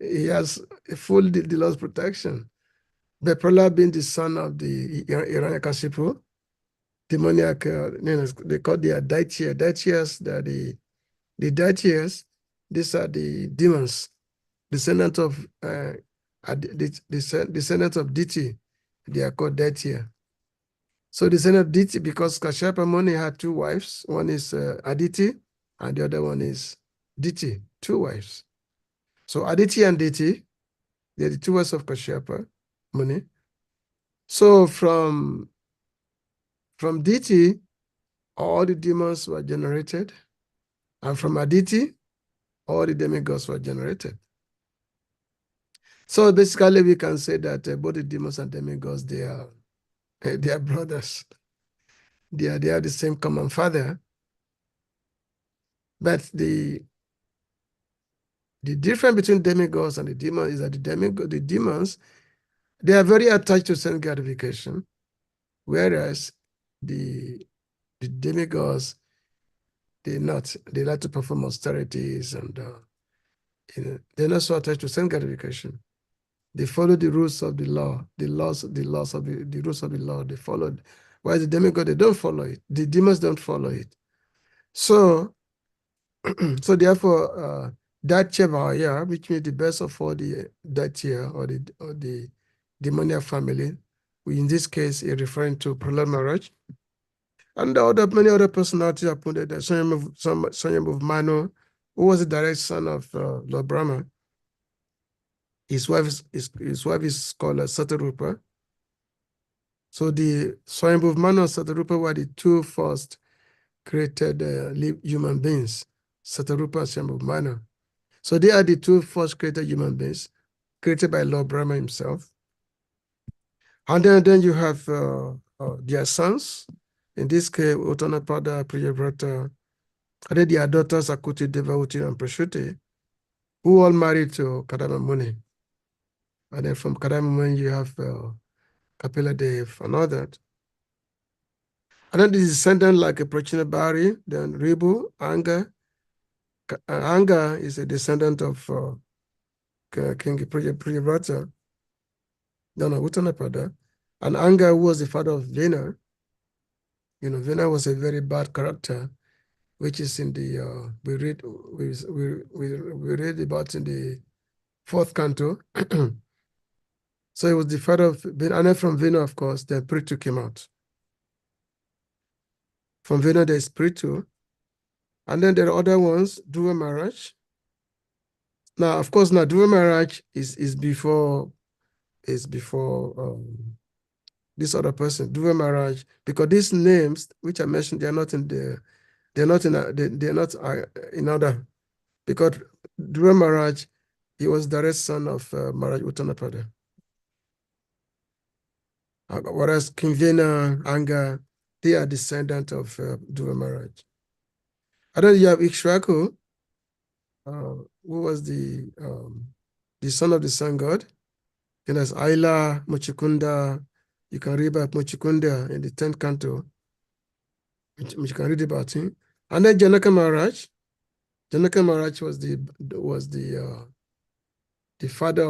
he has full the Lord's protection. But Prahlad being the son of the Hiranyakashipu, demoniac, they call the Daitias. Daitias, the Daitias, these are the demons, descendant of descendant of Diti. They are called Daitia. So descendant of Diti, because Kashyapa Muni had two wives. One is Aditi, and the other one is Diti, two wives. So Aditi and Diti, they're the two wives of Kashyapa Muni. So from Diti, all the demons were generated, and from Aditi, all the demigods were generated. So basically, we can say that both the demons and demigods, they are brothers. They are the same common father. But the difference between demigods and the demons is that the demons, they are very attached to sense gratification, whereas the demigods, they're not. They like to perform austerities, and they're not so attached to sense gratification. They follow the rules of the law, the rules of the law. They follow. Whereas the demigod, they don't follow it. The demons don't follow it. So, so therefore, that Chevaya, which means the best of all the Datia or the demoniac family, in this case, is referring to Prahlad Maharaj. And many other personalities appointed there. Sanyam Manu, who was the direct son of Lord Brahma. His wife is called Satarupa. So the Swayambhuv Manu and Satarupa were the two first created human beings, Satarupa and Swayambhuv Manu. So they are the two first created human beings, created by Lord Brahma himself. And then you have their sons. In this case, Uttanapada, Priyavrata, and then their daughters, Akuti, Devauti, and Prashuti, who all married to Kadama Muni. And then from Kadama Muni, you have Kapila Dev and all that. And then the descendant like a Prachina Bari, then Ribu, Anga. Anga is a descendant of King Priyavrata, Uttanapada. And Anga, who was the father of Vena. You know, Vena was a very bad character, which is in the we read about in the 4th canto. So it was the father of Vena, and then from Vena, of course, then Prithu came out. From Vena, there's Prithu. And then there are other ones, Dhruva Maharaj. Now, of course, Dhruva Maharaj is before this other person, Dhruva Maharaj, because these names which I mentioned, they're not in order. Because Dhruva Maharaj, he was direct son of Maharaj Uttanapada. Whereas King Vena, Anga, they are descendant of Dhruva Maharaj. And then you have Ikshvaku, who was the son of the sun god. And there's Aila, Mochikunda. You can read about Mochikunda in the 10th canto. You can read about him. And then Janaka Maharaj. Janaka Maharaj was the father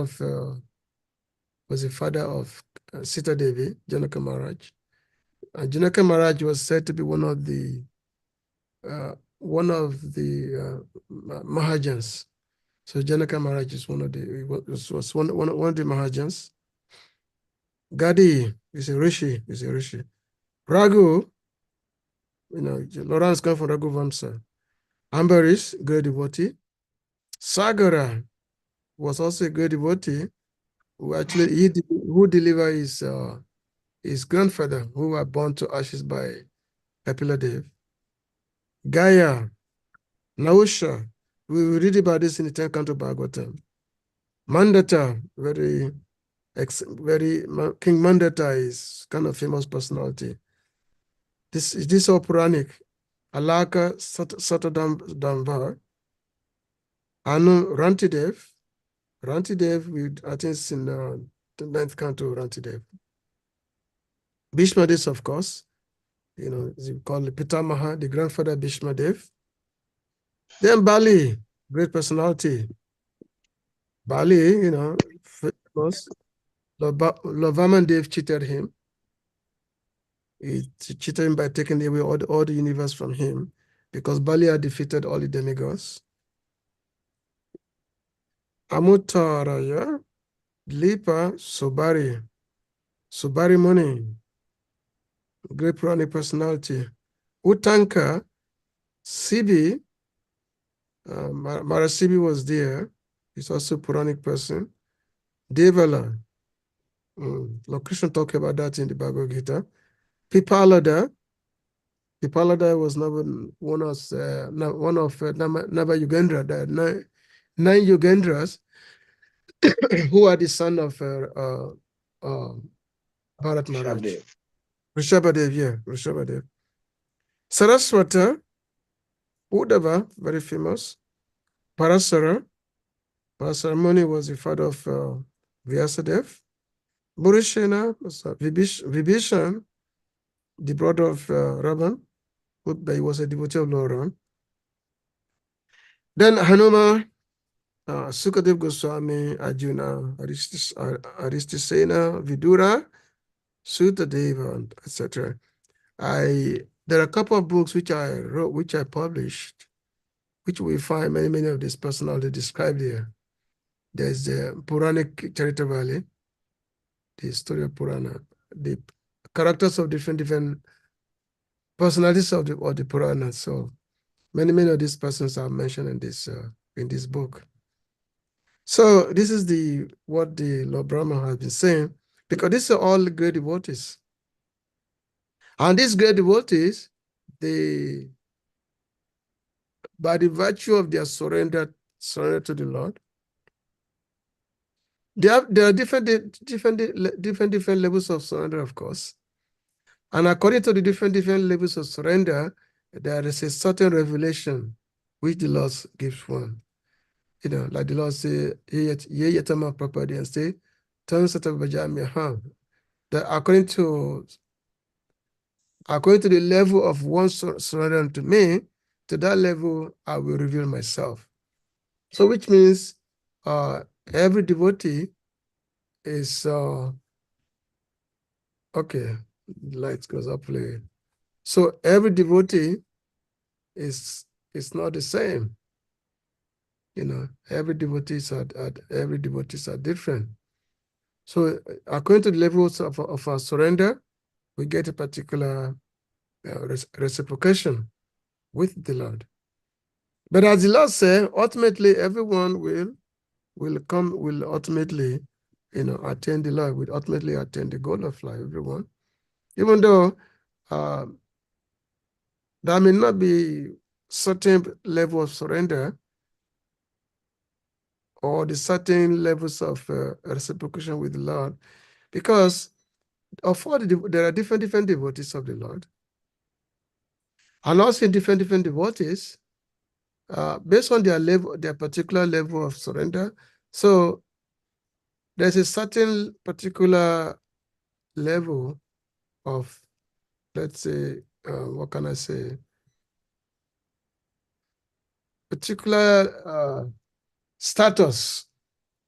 of Sita Devi, Janaka Maharaj. And Janaka Maharaj was said to be one of the Mahajans. So Janaka Maharaj is one of the Mahajans. Gadi is a Rishi. Raghu, Lawrence come from Raghu Vamsa. Ambarish, great devotee. Sagara was also a great devotee who delivered his grandfather, who were born to ashes by Kapila Dev. Gaya, Nausha, we will read about this in the 10th canto Bhagavatam. Mandata, King Mandata is kind of famous personality. This is all Puranic. Alaka Satadambar, Anu Rantidev, I think it's in the 9th canto Rantidev. Bhishmadev, of course, is called Pitamaha, the grandfather Bhishmadev. Then Bali, great personality. Bali, famous. Lord Vaman Dev cheated him. He cheated him by taking away all the universe from him, because Bali had defeated all the demigods. Amutaraya, Lipa, Sobari Muni, great Puranic personality. Utanka, Sibi, Marasibi was there. He's also a Puranic person. Devala, Lord Krishna talked about that in the Bhagavad Gita. Pipalada was one of Nava Yugendra, the nine Yugendras, who are the son of Bharat Maharaj. Rishabhadev, yeah, Rishabhadev. Saraswata, Uddhava, very famous. Parasara Muni was the father of Vyasadeva. Burishena, Vibhishan, the brother of Ravan, he was a devotee of Lord Ram. Then Hanuma, Sukadev Goswami, Arjuna, Aristisena, Vidura, Sutadeva, etc. There are a couple of books which I wrote, which I published, which we find many of these personalities described here. There's the Puranic Charitabali, the story of Purana, the characters of different personalities of the Purana. So many of these persons are mentioned in this book. So this is what the Lord Brahma has been saying, because these are all great devotees. And these great devotees, by the virtue of their surrender to the Lord, there are different levels of surrender, of course. And according to the different levels of surrender, there is a certain revelation which the Lord gives one. You know, like the Lord say, Ye yatama prapadi, and say, that according to the level of one's surrender to me, to that level, I will reveal myself. So which means every devotee is, okay, the light goes up, play. So every devotee is not the same. You know, every devotees are different. So according to the levels of our surrender, we get a particular reciprocation with the Lord. But as the Lord said, ultimately everyone will ultimately, attain the Lord, will ultimately attain the goal of life, everyone. Even though there may not be certain level of surrender or the certain levels of reciprocation with the Lord, because there are different devotees of the Lord. And also in different devotees, based on their particular level of surrender. So there's a certain particular level of, let's say, what can I say? Particular status.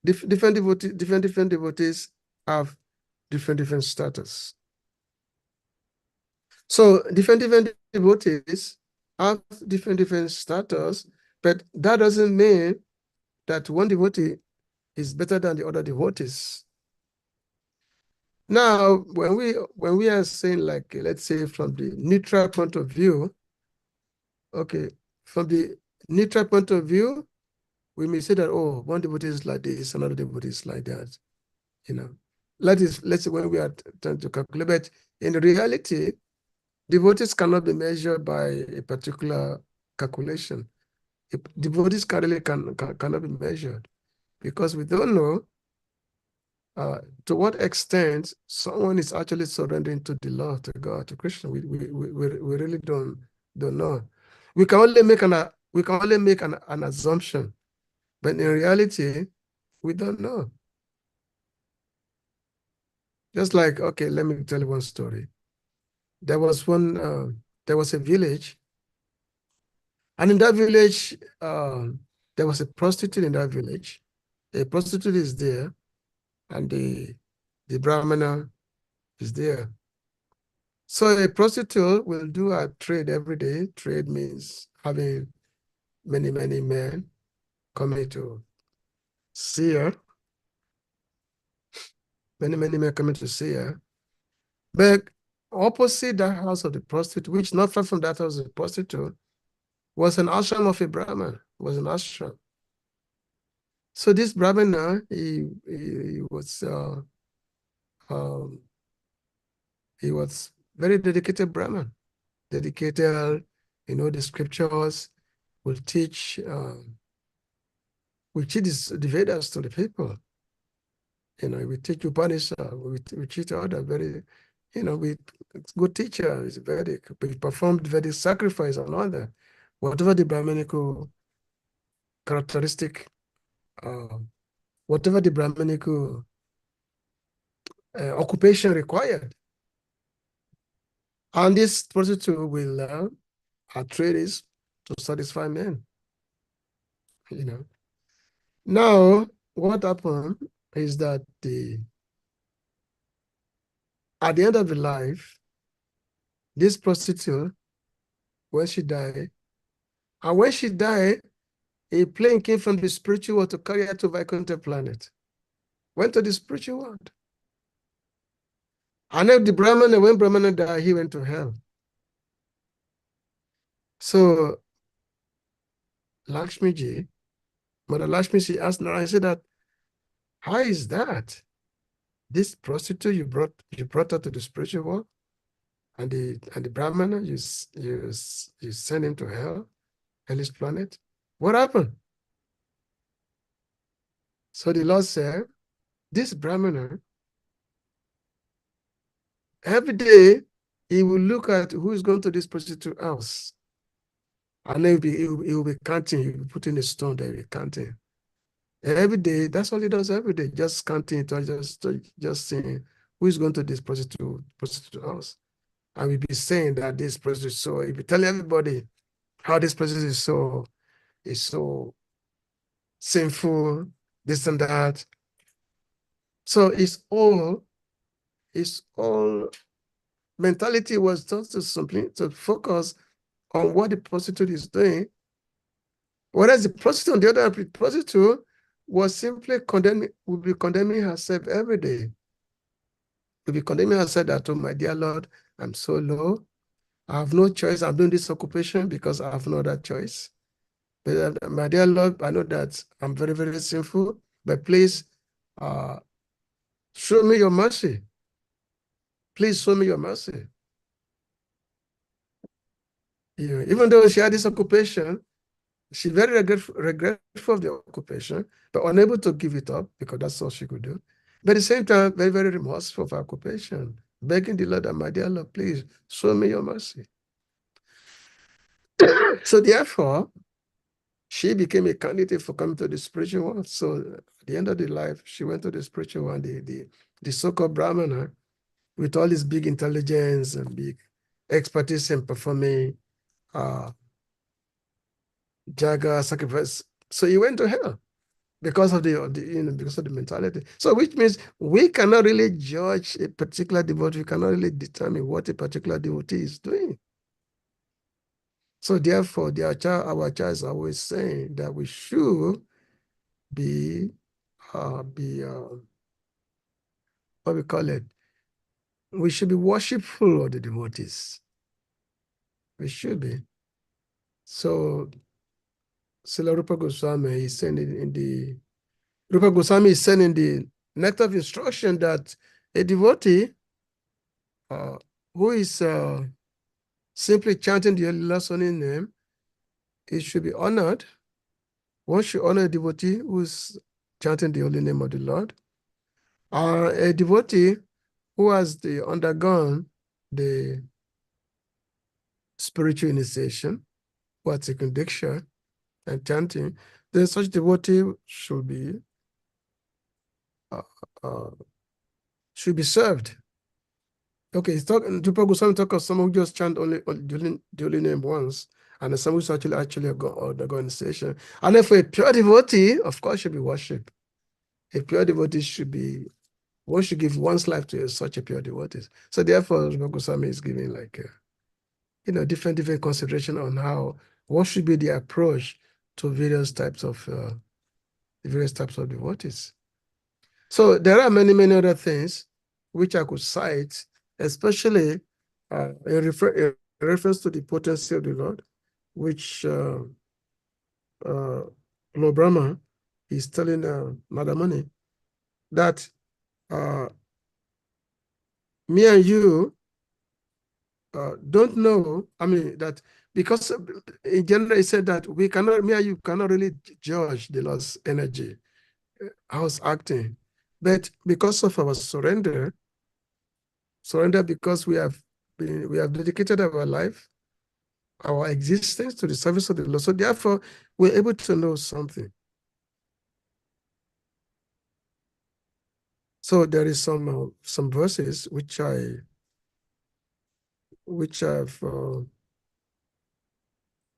Different devotees have different status. So different devotees have different status, but that doesn't mean that one devotee is better than the other devotees. Now, when we are saying, like, let's say from the neutral point of view, okay, from the neutral point of view, we may say that, oh, one devotee is like this, another devotee is like that, Let's say when we are trying to calculate, but in reality, devotees cannot be measured by a particular calculation. Devotees cannot be measured, because we don't know to what extent someone is actually surrendering to the Lord, to God, to Krishna. We really don't know. We can only make an assumption, but in reality, we don't know. Just like, okay, let me tell you one story. There was a village, and in that village, there was a prostitute in that village. A prostitute is there, and the Brahmana is there. So a prostitute will do a trade every day. Trade means having many men coming to see her. Many men coming to see her. But opposite that house of the prostitute, which not far from that house of the prostitute, was an ashram of a Brahman, was an ashram. So this Brahmana, he was very dedicated Brahman, dedicated, the scriptures, will teach the Vedas to the people. We teach Upanishad, we teach other very, good teacher, is Vedic, we performed Vedic sacrifice and all that. Whatever the Brahminical characteristic, whatever the Brahminical occupation required. And this prostitute will learn her trade is to satisfy men. Now, what happened is that at the end of the life, this prostitute, when she died, a plane came from the spiritual world to carry her to Vaikuntha planet. Went to the spiritual world. And then when Brahmana died, he went to hell. So Lakshmi, Mother Lakshmi, she asked Narayan, said that, how is that? This prostitute you brought her to the spiritual world, and the Brahmana you send him to hell, hellish planet. What happened? So the Lord said, this Brahmana, every day he will look at who is going to this prostitute house. And then he will be counting, he will be putting a stone there, he will be counting. Every day, that's all he does every day, just counting, just saying who is going to this prostitute house. And we'll be saying that this prostitute, so he'll be telling everybody how this prostitute is so sinful, this and that. So it's all mentality was just to focus on what the prostitute is doing. Whereas the prostitute, on the other hand, prostitute was simply would be condemning herself every day. Would be condemning herself that, oh, my dear Lord, I'm so low. I have no choice. I'm doing this occupation because I have no other choice. But my dear Lord, I know that I'm very, very sinful, but please show me your mercy. Please show me your mercy. Even though she had this occupation, she's very regretful of the occupation, but unable to give it up because that's all she could do. But at the same time, very, very remorseful of her occupation, begging the Lord, my dear Lord, please show me your mercy. So therefore, she became a candidate for coming to the spiritual world. So at the end of the life, she went to the spiritual world, the so-called Brahmana, with all this big intelligence and big expertise in performing jaga sacrifice. So he went to hell because of the mentality. So which means we cannot really judge a particular devotee. We cannot really determine what a particular devotee is doing. So therefore, our child is always saying that we should be what we call it. We should be worshipful of the devotees. We should be. So Srila Rupa Goswami is saying in the Nectar of Instruction that a devotee who is simply chanting the Lord's holy name, it should be honored. One should honor a devotee who is chanting the holy name of the Lord. A devotee who has undergone the spiritual initiation, who has taken diksha and chanting, then such devotee should be served. Okay, Rupa Goswami talk of someone who just chant only the holy name once, and someone who's actually the initiation. And then for a pure devotee, of course, should be worshipped. A pure devotee should be one should give one's life to such a pure devotee. So therefore, Rupa Goswami is giving like, different consideration on what should be the approach to various types of devotees. So there are many, many other things which I could cite, especially in reference to the potency of the Lord, which Lord Brahma is telling Madamani that me and you don't know, that because in general, he said that me and you cannot really judge the Lord's energy, how it's acting. But because of our surrender because we have dedicated our life, our existence to the service of the Lord. So therefore, we're able to know something. So there is some verses which I've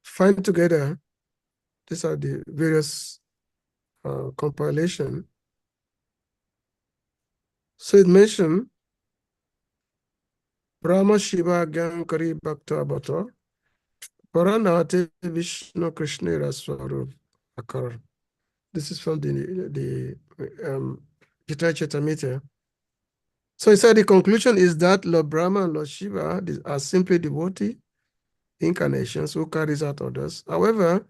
find together. These are the various compilation. So it mentioned Brahma Shiva Gyan Kari Bhakta Bhata Paranate Vishnu Krishna Raswarup Akar. This is from the Gita Chaitanya. So he said the conclusion is that Lord Brahma and Lord Shiva are simply devotee incarnations who carries out orders. However,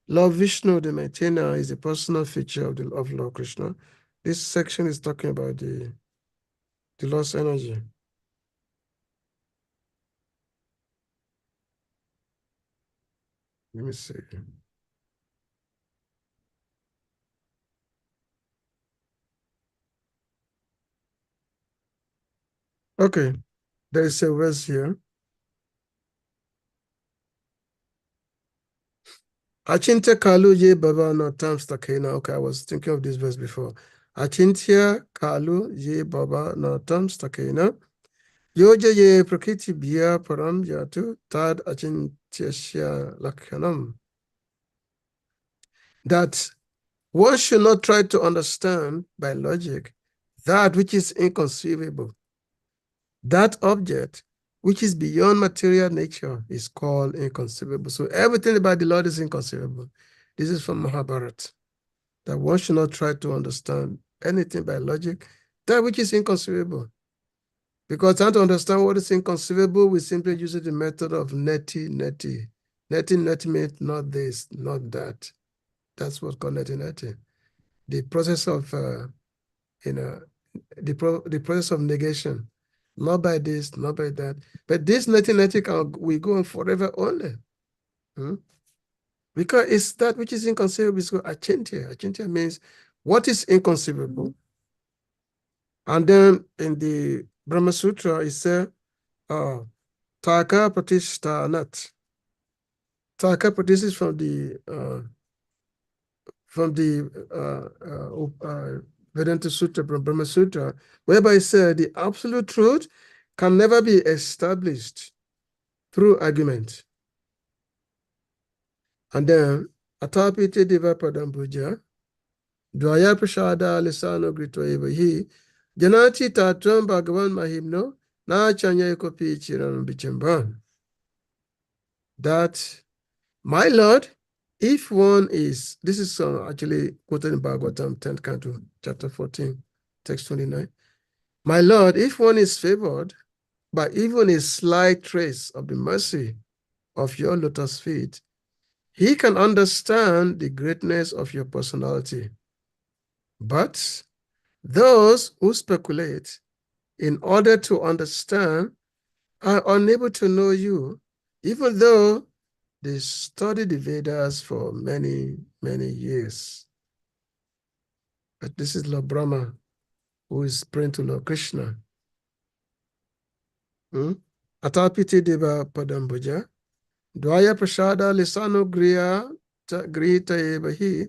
Lord Vishnu, the maintainer, is a personal feature of Lord Krishna. This section is talking about the Lord's energy. Let me see. Okay, there is a verse here. Achintya kalu ye baba na tam stakena. Okay, I was thinking of this verse before. Achintya kalu ye baba na tam stakena. Yoja ye prakriti bhya param yatu tad achintyasya lakhanam. That one should not try to understand by logic that which is inconceivable. That object which is beyond material nature is called inconceivable. So everything about the Lord is inconceivable. This is from Mahabharata. That one should not try to understand anything by logic, that which is inconceivable. Because trying to understand what is inconceivable, we simply use the method of neti. Neti means not this, not that. That's what's called neti. The process of, the process of negation. Not by this, not by that. But this neti we go on forever only. Because it's that which is inconceivable. It's called achintya. Achintya means what is inconceivable. And then in the Brahma Sutra, it says, Taka Pratishtanat. Taka Pratis is from the Vedanta Sutra, Brahma Sutra, whereby it said the absolute truth can never be established through argument. And then Atapiti Deva Padambuja, Dwaya Prashada Lisano Grito Evahi, Janati Tatram Bhagavan Mahimno, Na Chanya Kopi Chiran Bichemban. That my Lord, if one is, this is actually quoted in Bhagavatam 10th canto, chapter 14, text 29. My Lord, if one is favored by even a slight trace of the mercy of your lotus feet, he can understand the greatness of your personality. But those who speculate in order to understand are unable to know you, even though they studied the Vedas for many, many years. But this is Lord Brahma, who is praying to Lord Krishna. Atapiti Deva Padambuja, Dwaya Prashada Lisano Grita Evahi,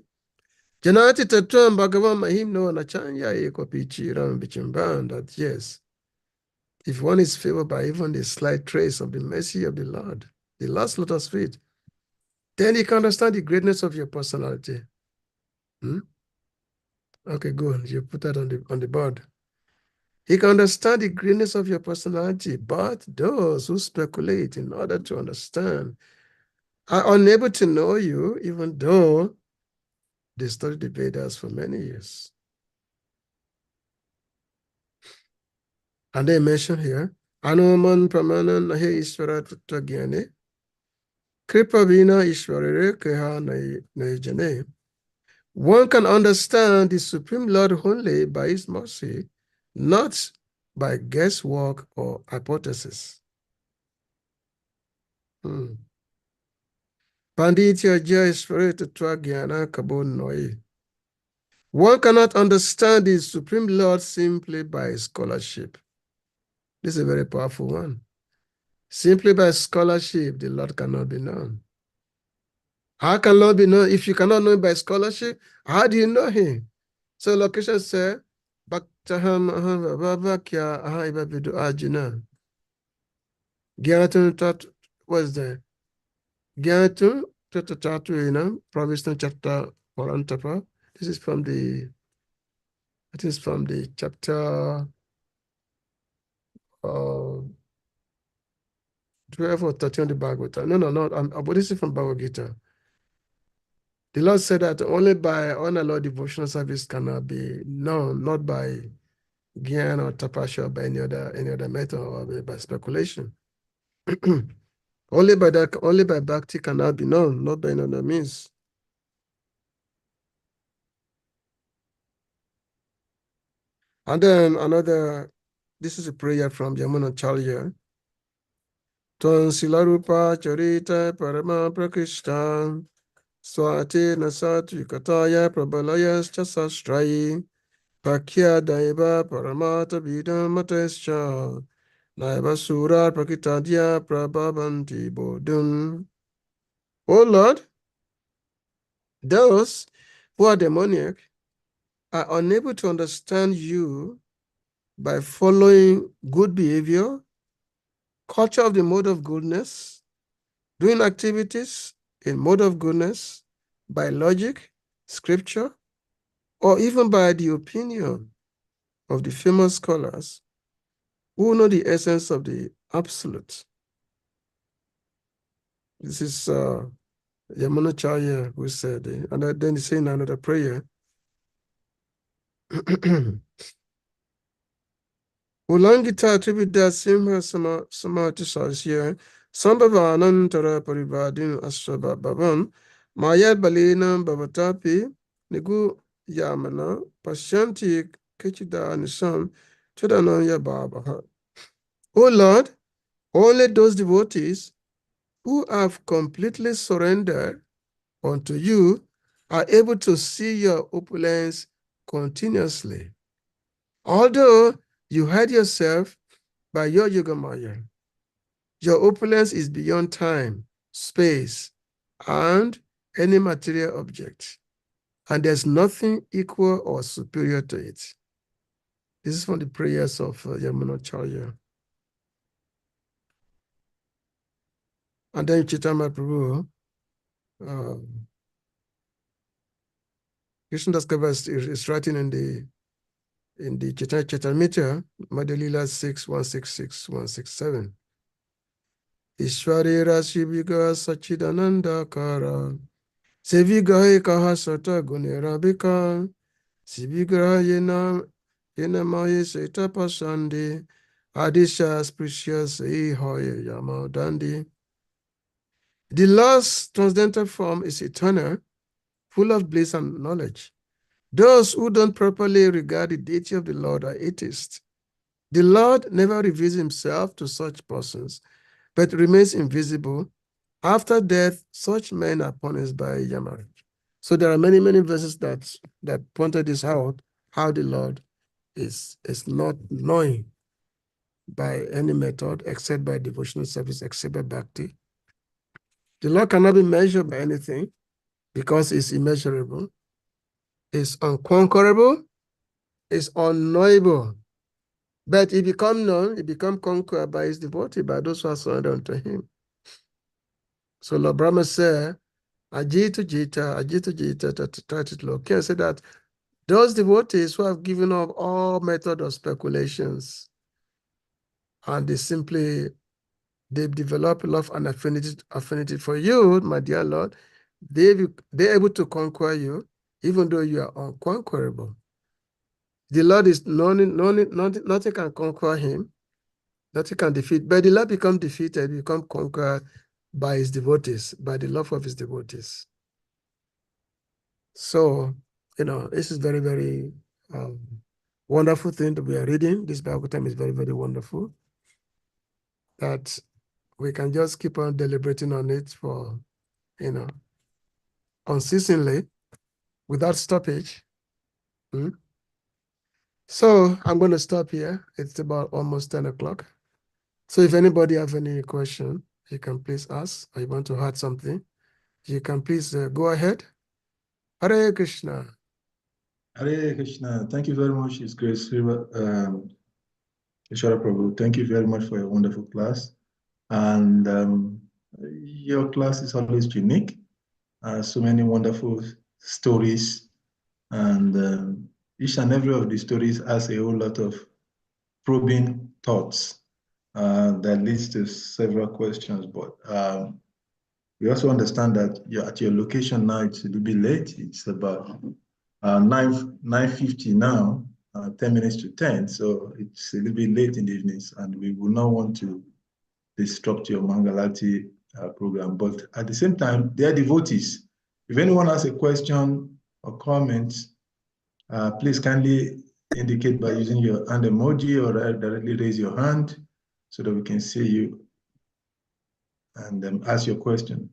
Janati Tatram Bhagavan Mahimno Nachanya Ekopichi Ram Bichimban. That yes, if one is favored by even a slight trace of the mercy of the Lord, the last lotus feet, then you can understand the greatness of your personality. Okay, good. You put that on the board. He can understand the greatness of your personality, but those who speculate in order to understand are unable to know you, even though they studied the Vedas for many years. And they mention here, Anuman Pramana Nahe Ishvara Tagyane, Kripa Vina Ishvarere Keha Naijane. One can understand the Supreme Lord only by his mercy, not by guesswork or hypothesis. Panditya Jai Ishvarere Tagyana Kabon Noi. One cannot understand the Supreme Lord simply by scholarship. This is a very powerful one. Simply by scholarship, the Lord cannot be known. How can Lord be known? If you cannot know him by scholarship, how do you know him? So location said, Bhaktaham Vakya Ahaiba Vidu Arjuna. Gyatun Tat was there. Gyatun Tatatu, Provision chapter Parantapa. This is from the chapter 12 or 13 of the Bhagavata. No, but this is from Bhagavad Gita. The Lord said that only by unallowed devotional service cannot be known, not by Gyan or Tapasya or by any other method or by speculation. Only by bhakti cannot be known, not by any other means. And then this is a prayer from Yamunacharya. Twan Silarupa Charita Parama Prakishta Swati Nasatri Kataya Prabhalayas Chasastrayi Pakya Daiva Paramata Vidam Matescha Naiva Sura Prakitadya Prabhavanti Bodhum. O Lord, those who are demoniac are unable to understand you by following good behavior, culture of the mode of goodness, doing activities in mode of goodness, by logic, scripture, or even by the opinion of the famous scholars who know the essence of the absolute. This is Yamunacharya who said, and then he's saying another prayer. Ulangita Tribida Simha Samati Sasya, Sambhavanantara Parivadin Aswaba Bhavan, Maya Balena Bhavatapi, Nigu Yamana, Pashanti Kechida Nisam, Chadananya Baba. O Lord, only those devotees who have completely surrendered unto you are able to see your opulence continuously. Although you hide yourself by your Yogamaya, your opulence is beyond time, space, and any material object, and there's nothing equal or superior to it. This is from the prayers of Yamunacharya. And then Chaitanya Prabhu, Krishnadas Kaviraj is writing in the Chaitanya Chaitamrita, Madhya-lila 6.166-167. Ishwari Rashi Viga Sachidananda Kara Seviga Ekaha Sata Gunera Bika Sivigra Yena Maye Seta Pasandi Adisha Precious Hoye Yama Dandi. The last transcendental form is eternal, full of bliss and knowledge. Those who don't properly regard the deity of the Lord are atheists. The Lord never reveals himself to such persons, but remains invisible. After death, such men are punished by Yamaraj. So there are many verses that pointed this out, how the Lord is not known by any method except by devotional service, except by bhakti. The Lord cannot be measured by anything because it's immeasurable, it's unconquerable, it's unknowable. But he become known, he become conquered by his devotee, by those who are surrendered unto him. So Lord Brahma said, Ajita Jita, Ajita Jita, Tatitlo. Can say that Those devotees who have given up all method of speculations and they've developed love and affinity for you, my dear Lord, they're able to conquer you, even though you are unconquerable. The Lord is nothing can conquer him, nothing can defeat, but the Lord become defeated, become conquered by his devotees, by the love of his devotees. So, this is very, very wonderful thing that we are reading. This Bible time is very, very wonderful. That we can just keep on deliberating on it for, unceasingly, without stoppage. So I'm going to stop here. It's about almost 10 o'clock. So if anybody have any question, you can please ask, or you want to add something, you can please go ahead. Hare Krishna. Hare Krishna. Thank you very much, His Grace Ishvara Prabhu. Thank you very much for your wonderful class. And your class is always unique. So many wonderful stories. And each and every of the stories has a whole lot of probing thoughts that leads to several questions. But we also understand that you're at your location now, it's a little bit late. It's about 9:50 now, 10 minutes to 10. So it's a little bit late in the evenings, and we will not want to disrupt your Mangalati program. But at the same time, they are devotees. If anyone has a question or comment, please kindly indicate by using your hand emoji or directly raise your hand so that we can see you and ask your question.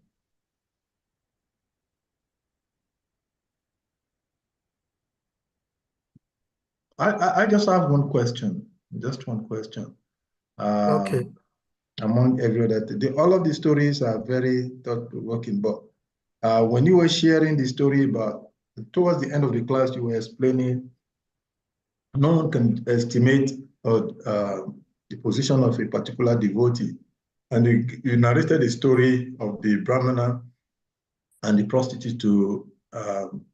I just have one question, just one question. Okay. Among every other, all of the stories are very thought-provoking, but when you were sharing the story about, towards the end of the class, you were explaining, no one can estimate the position of a particular devotee. And you narrated the story of the Brahmana and the prostitute to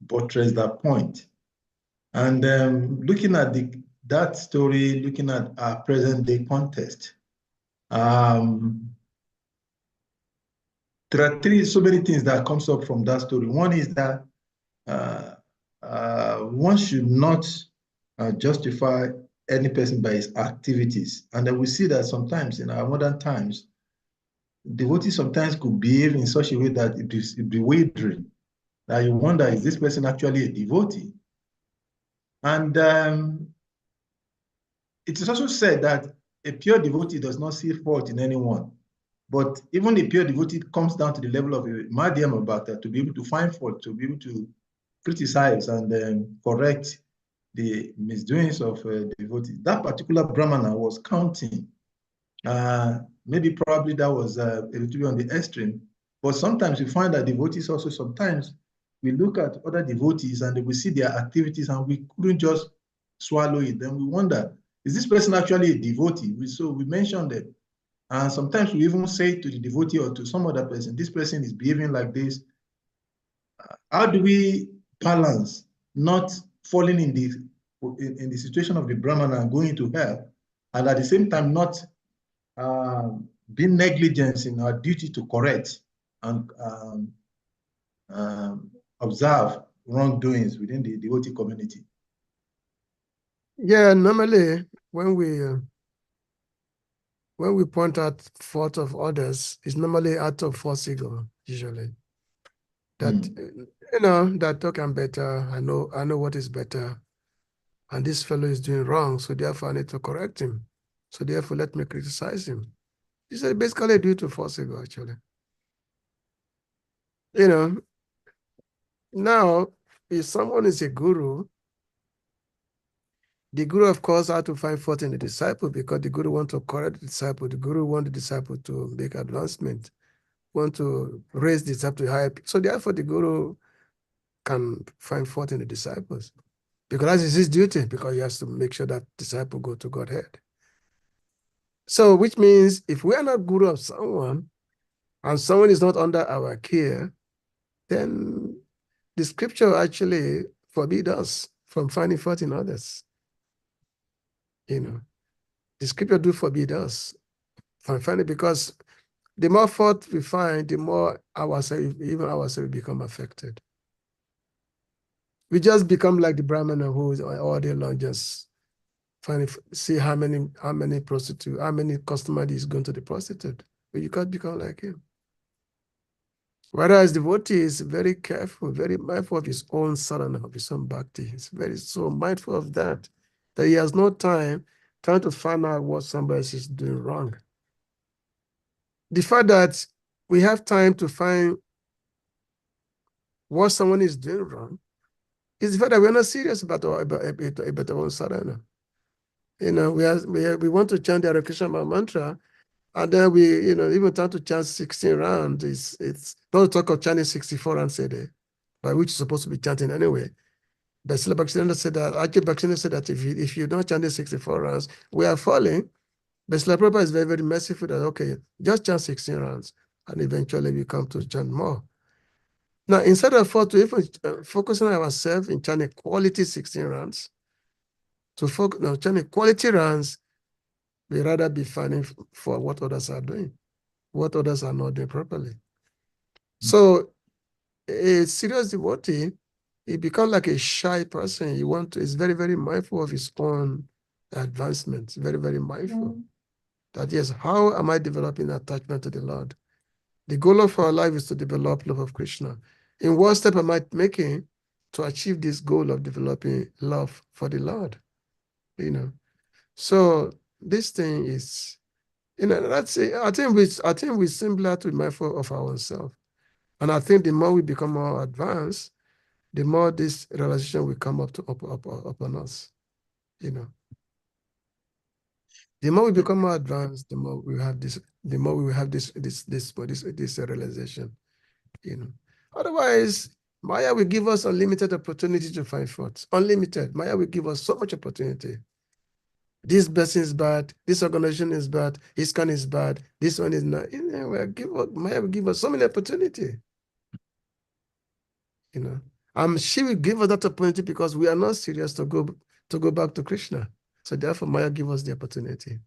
buttress that point. And looking at that story, looking at our present day context, there are so many things that comes up from that story. One is that one should not justify any person by his activities. And then we see that sometimes in our modern times, devotees sometimes could behave in such a way that it is bewildering. That you wonder, is this person actually a devotee? And it is also said that a pure devotee does not see fault in anyone. But even a pure devotee comes down to the level of a Madhyama Bhakta to be able to find fault, to be able to criticize and correct the misdoings of devotees. That particular Brahmana was counting. Maybe probably that was a little bit on the extreme. But sometimes we find that devotees also sometimes we look at other devotees and we see their activities and we couldn't just swallow it. Then we wonder, is this person actually a devotee? So we mentioned them. And sometimes we even say to the devotee or to some other person, this person is behaving like this. How do we balance not falling in the situation of the Brahmana and going to hell, and at the same time not being negligent in our duty to correct and observe wrongdoings within the devotee community? Yeah, normally when we point out fault of others, it's normally out of false ego, usually. That that okay, I'm better. I know what is better, and this fellow is doing wrong, so therefore I need to correct him. So therefore, let me criticize him. This is basically due to false ego, actually. Now, if someone is a guru, the guru, of course, has to find fault in the disciple because the guru wants to correct the disciple. The guru wants the disciple to make advancement, want to raise the disciple to higher. So therefore, the guru can find fault in the disciples because that is his duty, because he has to make sure that disciple go to Godhead. So which means if we are not guru of someone and someone is not under our care, then the scripture actually forbids us from finding fault in others. You know, the scripture do forbid us from finding, because the more fault we find, the more ourselves, even ourselves, become affected. We just become like the Brahmin who is all day long just see how many prostitute, how many customers is going to the prostitute. But you can't become like him. Whereas devotee is very careful, very mindful of his own sadhana, of his own bhakti. He's very so mindful of that he has no time trying to find out what somebody else is doing wrong. The fact that we have time to find what someone is doing wrong is the fact that we're not serious about our own sadhana. You know, we want to chant the Hare Krishna mantra, and then we, even trying to chant 16 rounds. It's not talk of chanting 64 rounds a day, by which you're supposed to be chanting anyway. But Srila Bhaktivinoda said that, actually Bhaktivinoda said that if you don't chant 64 rounds, we are falling. But Srila Prabhupada is very, very merciful that, okay, just chant 16 rounds, and eventually we come to chant more. Now, instead of focusing on ourselves in chanting quality 16 rounds, chanting quality rounds, we rather be finding for what others are doing, what others are not doing properly. So a serious devotee, he becomes like a shy person. He's very, very mindful of his own advancement, very, very mindful. That yes, how am I developing attachment to the Lord? The goal of our life is to develop love of Krishna. In what step am I making to achieve this goal of developing love for the Lord? So this thing is, that's it. I think we simply have to be mindful of ourselves. And I think the more we become more advanced, the more this realization will come upon us. The more we become more advanced, the more we have this realization. Otherwise, Maya will give us unlimited opportunity to find faults. Unlimited. Maya will give us so much opportunity. This person is bad. This organization is bad. His kind is bad. This one is not. Maya will give us so many opportunity. She will give us that opportunity because we are not serious to go back to Krishna. So therefore, Maya give us the opportunity.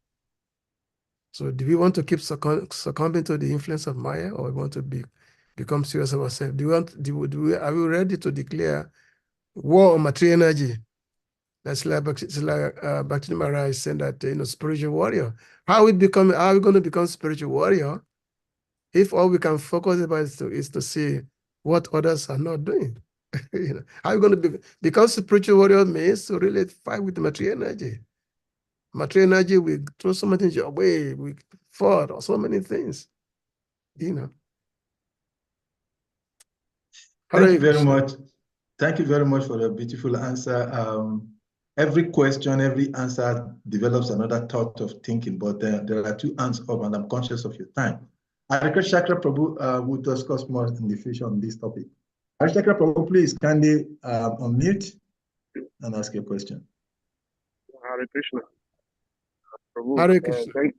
So do we want to keep succumbing to the influence of Maya, or we want to become serious about ourselves? Are we ready to declare war on material energy? That's like Bhakti Maharaj is saying that, spiritual warrior. How are we going to become spiritual warrior if all we can focus about is to see what others are not doing? How are we going to become spiritual warrior means to really fight with the material energy. Material energy, we throw so many things away, we fought, or so many things. Thank you very much. Thank you very much for the beautiful answer. Every question, every answer develops another thought of thinking, but there are two hands up, and I'm conscious of your time. Hare Krishna Prabhu will discuss more in the future on this topic. Hare Krishna Prabhu, please kindly unmute and ask your question. Hare Krishna. Prabhu, Hare Krishna.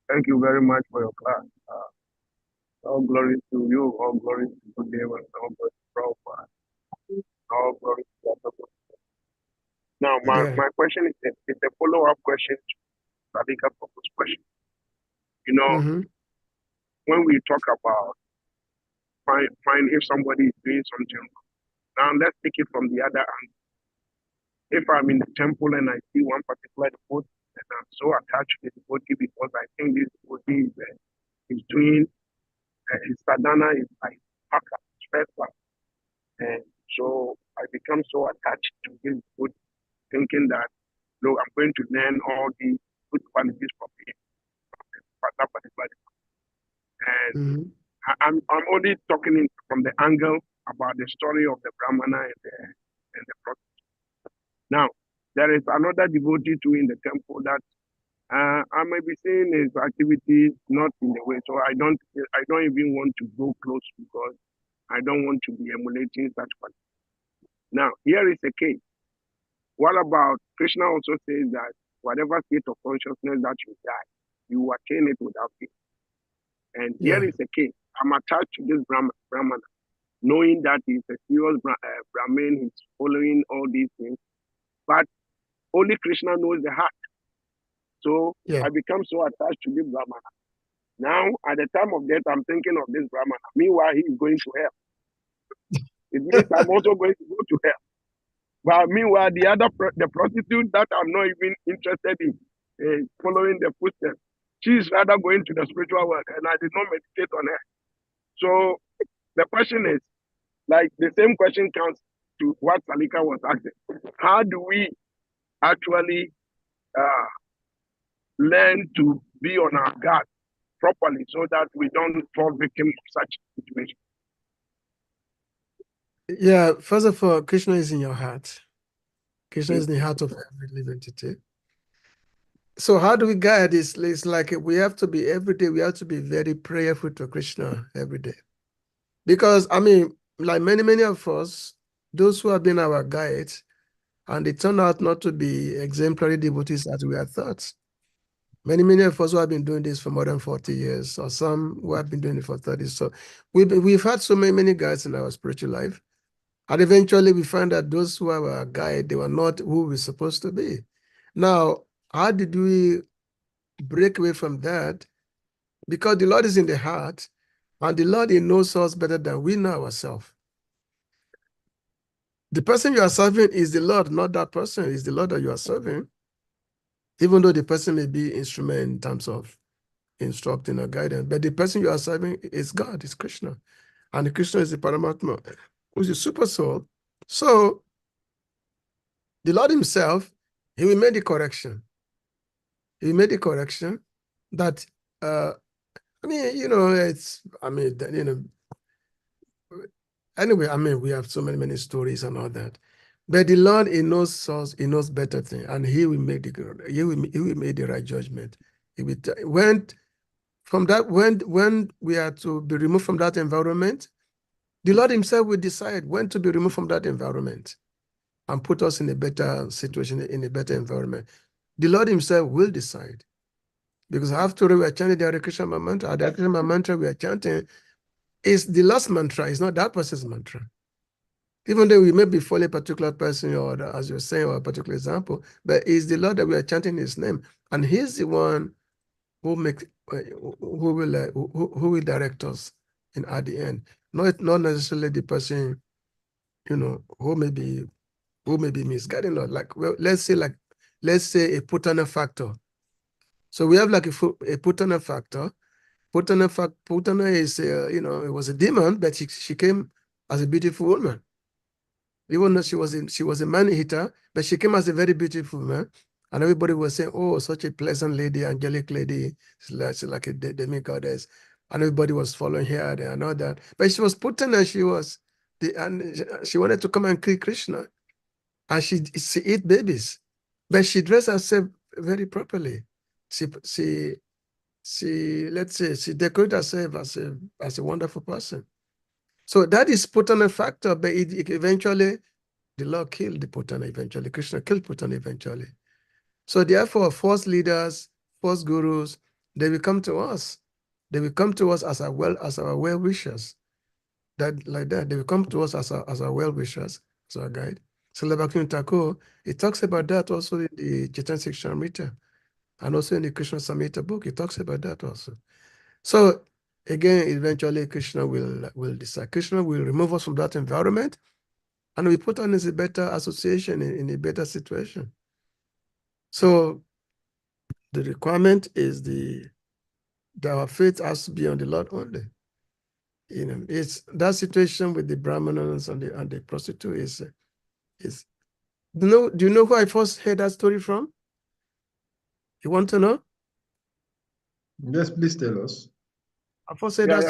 Thank you very much for your class. All glory to you, all glory to Gudeva, all glory to Prabhupada, all glory to Prabhu. Now, my question is a follow-up question to Radhika Prabhu's question. When we talk about find if somebody is doing something wrong, now let's take it from the other angle. If I'm in the temple and I see one particular devotee, and I'm so attached to the devotee because I think this devotee is doing his sadhana is like haka, first class. And so I become so attached to this devotee, thinking that, look, I'm going to learn all the good qualities from him, that particular devotee. And I'm only talking from the angle about the story of the Brahmana and the prostitute. Now, there is another devotee too in the temple that I may be seeing his activities not in the way, so I don't even want to go close because I don't want to be emulating such one. Now, here is a case. What about Krishna also says that whatever state of consciousness that you die, you attain it without fear. And here is a case. I'm attached to this Brahmana, knowing that he's a serious Brahmin, he's following all these things. but only Krishna knows the heart. So Yeah. I become so attached to this Brahmana. Now, at the time of death, I'm thinking of this Brahmana. Meanwhile, he is going to hell. It means I'm also going to go to hell. But meanwhile, the prostitute that I'm not even interested in following the footsteps, she's rather going to the spiritual world, and I did not meditate on her. So the question is, like the same question comes to what Salika was asking. How do we actually learn to be on our guard properly so that we don't fall victim of such situations? Yeah, first of all, Krishna is in your heart. Krishna is in the heart of every living entity. So how do we guide this? It's like we have to be every day, we have to be very prayerful to Krishna every day. Because, I mean, like many of us, those who have been our guides, and they turn out not to be exemplary devotees as we had thought. Many of us who have been doing this for more than 40 years, or some who have been doing it for 30. So we've had so many guides in our spiritual life. And eventually we find that those who are our guide, they were not who we're supposed to be. Now, how did we break away from that? Because the Lord is in the heart, and the Lord, he knows us better than we know ourselves. The person you are serving is the Lord, not that person. It's the Lord that you are serving. Even though the person may be instrument in terms of instructing or guidance, but the person you are serving is God, is Krishna. And Krishna is the Paramatma, who's the super soul. So the Lord himself, he will make the correction. He made the correction that, I mean, anyway, I mean, we have so many stories and all that. But the Lord, he knows us, he knows better things, and he will make the right judgment. He will when we are to be removed from that environment, the Lord himself will decide when to be removed from that environment and put us in a better situation, in a better environment. The Lord himself will decide. Because after we are chanting the Hare Krishna mantra, the Hare Krishna mantra we are chanting is the last mantra, it's not that person's mantra. Even though we may be following a particular person, or as you're saying, or a particular example, but it's the Lord that we are chanting his name. And he's the one who will direct us at the end. Not necessarily the person, who may be misguiding us. Like, well, let's say a Putana factor. So we have like a Putana factor. Putana is, it was a demon, but she came as a beautiful woman. Even though she was a man-eater, but she came as a very beautiful woman. And everybody was saying, oh, such a pleasant lady, angelic lady. She's like a demigoddess. And everybody was following her and all that. But she was Putana, and she wanted to come and kill Krishna. And she ate babies. But she dressed herself very properly. Let's say, she decorated herself as a wonderful person. So that is Putana factor, but it eventually, the Lord killed the Putana eventually. Krishna killed Putana eventually. So therefore, false leaders, false gurus, they will come to us. They will come to us as our well-wishers. They will come to us as our well-wishers, as our guide. So Bhaktivinoda Thakur, he talks about that also in the Chaitanya Charitamrita, and also in the Krishna Samhita book, he talks about that also. So again, eventually Krishna will decide. Krishna will remove us from that environment, and we put on a better association in a better situation. So the requirement is that our faith has to be on the Lord only. It's that situation with the Brahmanas and the prostitute is do you know who I first heard that story from? You want to know? Yes, please tell us. I first heard that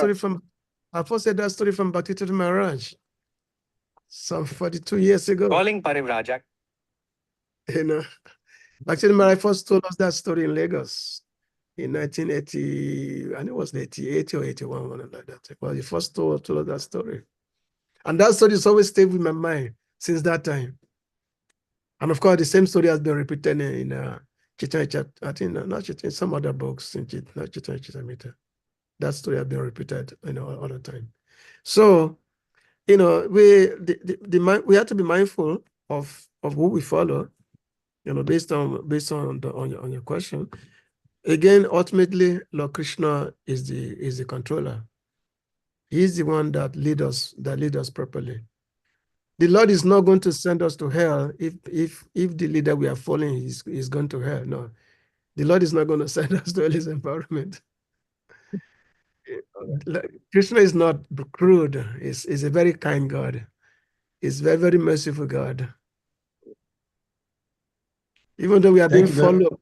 story from Bhakti Maharaj some 42 years ago. Calling Parivrajak. Bhakti Maharaj first told us that story in Lagos in 1980, and it was 88 or 81, one like that. Well, he first told us that story. And that story has always stayed with my mind since that time. And of course, the same story has been repeated in Chaitanya, I think, not Chaitanya, some other books, not Chaitanya Charitamrita. That story has been repeated, all the time. So, we have to be mindful of who we follow. based on your question. Again, ultimately, Lord Krishna is the controller. He's the one that lead us properly. The Lord is not going to send us to hell if the leader we are following is going to hell. No, the Lord is not going to send us to hell's environment. Krishna is not crude. He's a very kind God. He's very, very merciful God. Even though we are being followed,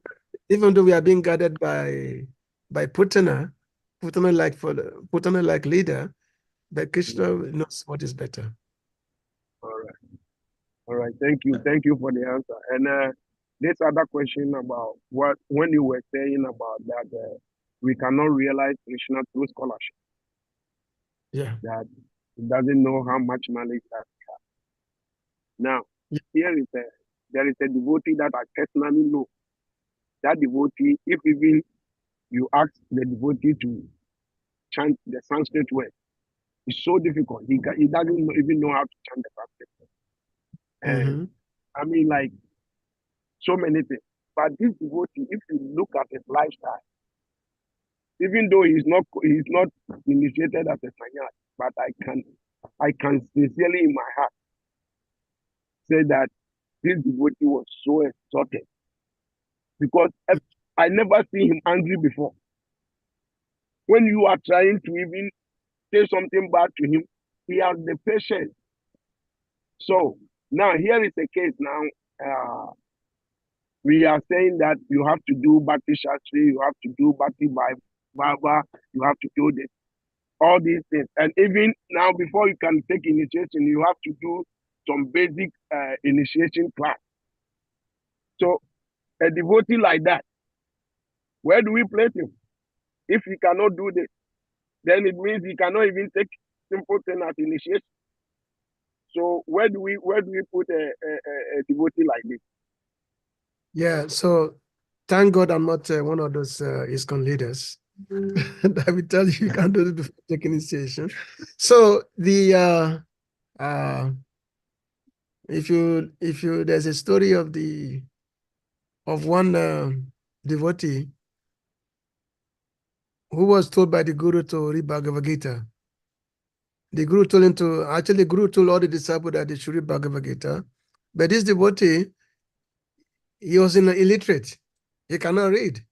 even though we are being guided by Putana like leader, but Krishna knows what is better. All right. Thank you for the answer. And this other question about when you were saying about that we cannot realize Krishna through scholarship. Yeah. That he doesn't know how much knowledge that we have. Now, there is a devotee that I personally know. That devotee, if even you ask the devotee to chant the Sanskrit word, it's so difficult. He doesn't even know how to chant the Sanskrit word. And I mean, like, so many things. But this devotee, if you look at his lifestyle, even though he's not initiated as a sannyas, but I can sincerely in my heart say that this devotee was so exalted, because I never see him angry before. When you are trying to even say something bad to him, he has the patience. So now here is a case now. We are saying that you have to do Bhakti Shastri, you have to do Bhakti Bhava, you have to do this, all these things. And even now, before you can take initiation, you have to do some basic initiation class. So a devotee like that, where do we place him? If he cannot do this, then it means he cannot even take simple thing as initiation. So where do we put a devotee like this? Yeah, so thank God I'm not one of those ISKCON leaders. I will tell you can't do it before taking initiation. So the if you there's a story of one devotee who was told by the Guru to read Bhagavad Gita. The Guru told him the Guru told all the disciples that they should read Bhagavad Gita. But this devotee, he was illiterate. He cannot read.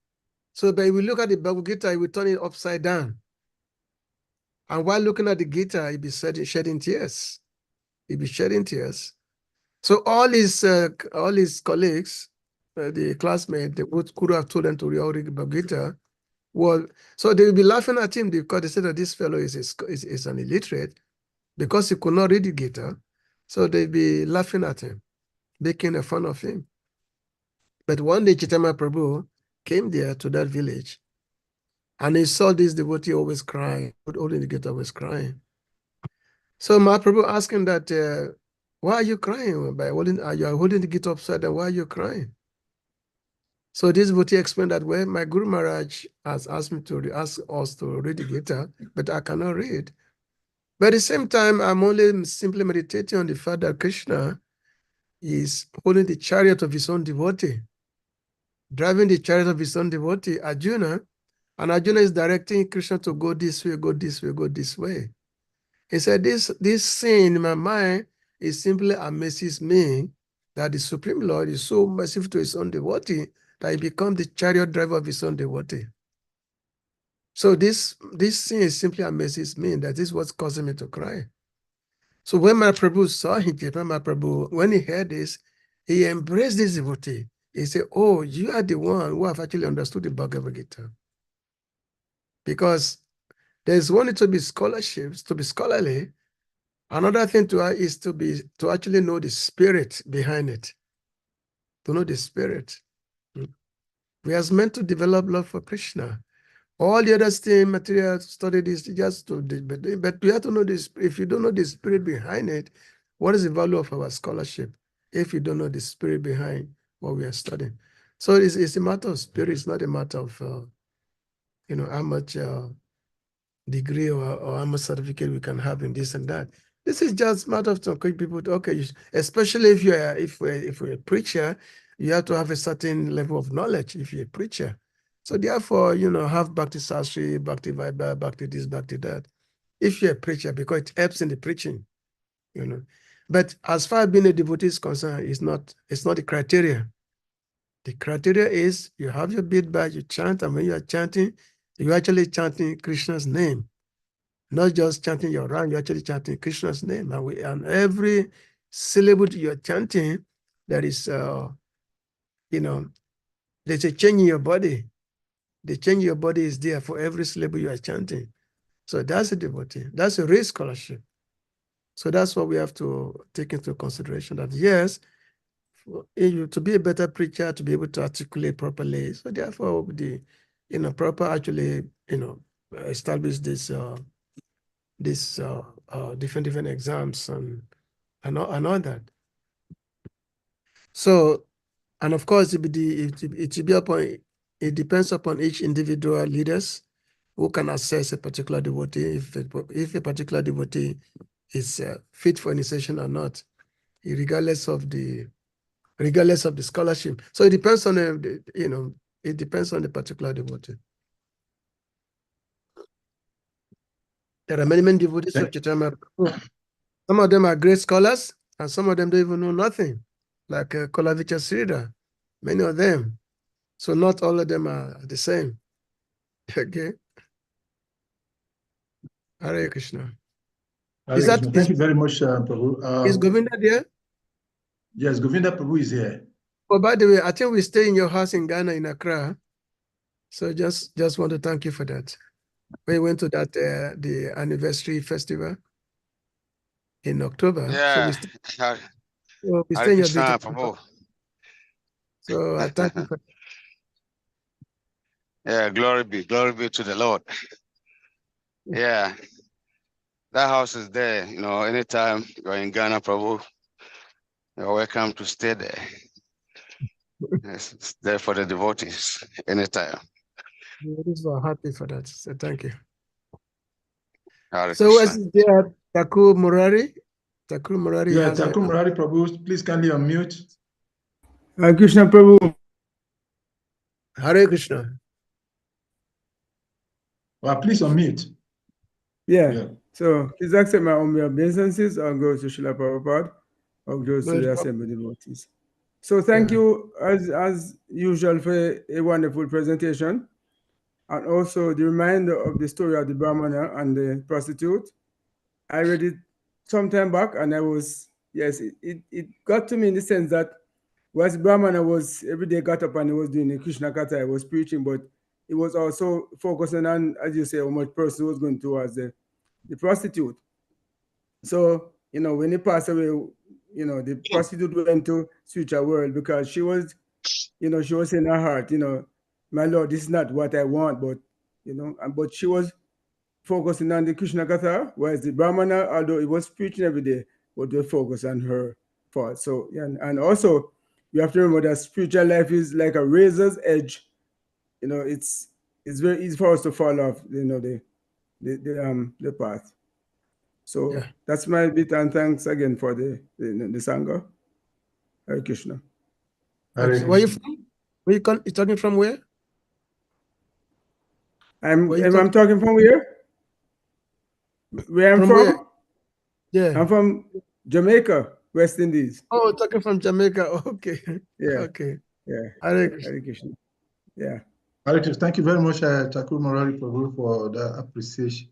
So but if we look at the Bhagavad Gita, he will turn it upside down. And while looking at the Gita, he'd be shedding tears. He'd be shedding tears. So all his colleagues, the classmates, the Guru have told them to read Bhagavad Gita. Well, so they will be laughing at him because they said that this fellow is an illiterate because he could not read the Gita. So they'll be laughing at him, making fun of him. But one day Chaitanya Prabhu came there to that village and he saw this devotee always crying, holding the Gita, always crying. So Mahaprabhu asked him that, why are you crying? You are holding the Gita upside down, why are you crying? So this devotee explained that, well, my Guru Maharaj has asked us to read the Gita, but I cannot read. But at the same time, I'm only simply meditating on the fact that Krishna is holding the chariot of his own devotee, driving the chariot of his own devotee, Arjuna, and Arjuna is directing Krishna to go this way, go this way, go this way. He said, this scene in my mind, it simply amazes me that the Supreme Lord is so merciful to his own devotee that he becomes the chariot driver of his own devotee. So this scene simply amazes me that this was causing me to cry. So when my Prabhu saw him, when he heard this, he embraced this devotee. He said, oh, you are the one who have actually understood the Bhagavad Gita. Because there's one to be scholarships, to be scholarly. Another thing is to actually know the spirit behind it. To know the spirit. We are meant to develop love for Krishna. All the other thing, material study is just to, but we have to know this. If you don't know the spirit behind it, what is the value of our scholarship if you don't know the spirit behind what we are studying? So it's a matter of spirit. It's not a matter of how much degree or how much certificate we can have in this and that. This is just a matter of to encourage people to, okay, especially if we're a preacher you have to have a certain level of knowledge if you're a preacher. So therefore, have Bhakti Sastri, Bhakti Vaibhav, Bhakti this, Bhakti that, if you're a preacher, because it helps in the preaching, But as far as being a devotee is concerned, it's not the criteria. The criteria is you have your bead badge, you chant, and when you are chanting, you're actually chanting Krishna's name. Not just chanting your rank, you're actually chanting Krishna's name. And every syllable you're chanting, there is, there's a change in your body. The change in your body is there for every syllable you are chanting. So that's a devotee. That's a real scholarship. So that's what we have to take into consideration, that yes, to be a better preacher, to be able to articulate properly. So therefore, the proper actually establish this different exams and all that. So, and of course, it depends upon each individual leaders who can assess a particular devotee, if a particular devotee is fit for initiation or not, regardless of the scholarship. So it depends on it depends on the particular devotee. There are many devotees of Chaitanya. Some of them are great scholars, and some of them don't even know nothing, like Kolavicha Sridhar, many of them. So not all of them are the same. Okay. Hare Krishna. Thank you very much, Prabhu. Is Govinda there? Yes, Govinda Prabhu is here. Oh, by the way, I think we stay in your house in Ghana, in Accra. So just want to thank you for that. We went to that the anniversary festival in October. Yeah. So we stay in your Krishna, beautiful Prabhu. So I thank you for Yeah, glory be to the Lord. Yeah. That house is there. Anytime you're in Ghana, Prabhu, you're welcome to stay there. It's there for the devotees anytime. We're happy for that. So thank you. Hare So Krishna. was there Thakur Murari? Thakur Murari Yeah, has Thakur Murari Prabhu, please kindly unmute. Krishna Prabhu. Hare Krishna. Well, please unmute. Yeah. So please accept my humble obeisances and go to Srila Prabhupada or go to the Assembly devotees. So thank you as usual for a wonderful presentation, and also the reminder of the story of the Brahmana and the prostitute. I read it some time back, and it got to me in the sense that whilst Brahmana was every day got up and he was doing the Krishna Katha, he was preaching, but it was also focusing on, as you say, how much person was going towards the prostitute. So, when he passed away, the prostitute went to spiritual world because she was, she was in her heart, my Lord, this is not what I want, but, but she was focusing on the Krishna Katha, whereas the Brahmana, although he was preaching every day, but they focused on her part. So, and also, you have to remember that spiritual life is like a razor's edge. It's very easy for us to fall off, the path. So that's my bit, and thanks again for the Sangha. Hare Krishna. Where are you from? Where you talking from? Where? I'm talking from where? Where I'm from? Where? Yeah. I'm from Jamaica, West Indies. Oh, talking from Jamaica. Okay. Yeah. Okay. Yeah. Hare Krishna. Yeah. Hare Krishna. Thank you very much, Thakur Murari Prabhu, for the appreciation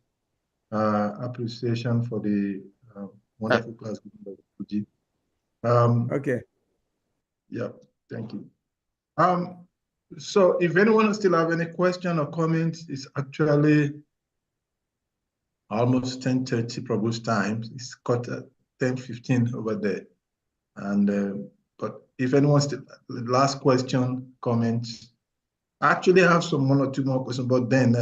for the wonderful class. Okay. Yeah, thank you. So if anyone still have any question or comments, it's actually almost 10:30 Prabhu's time. It's cut at 10:15 over there. And but if anyone still last question, comments, I actually have some one or two more questions, but then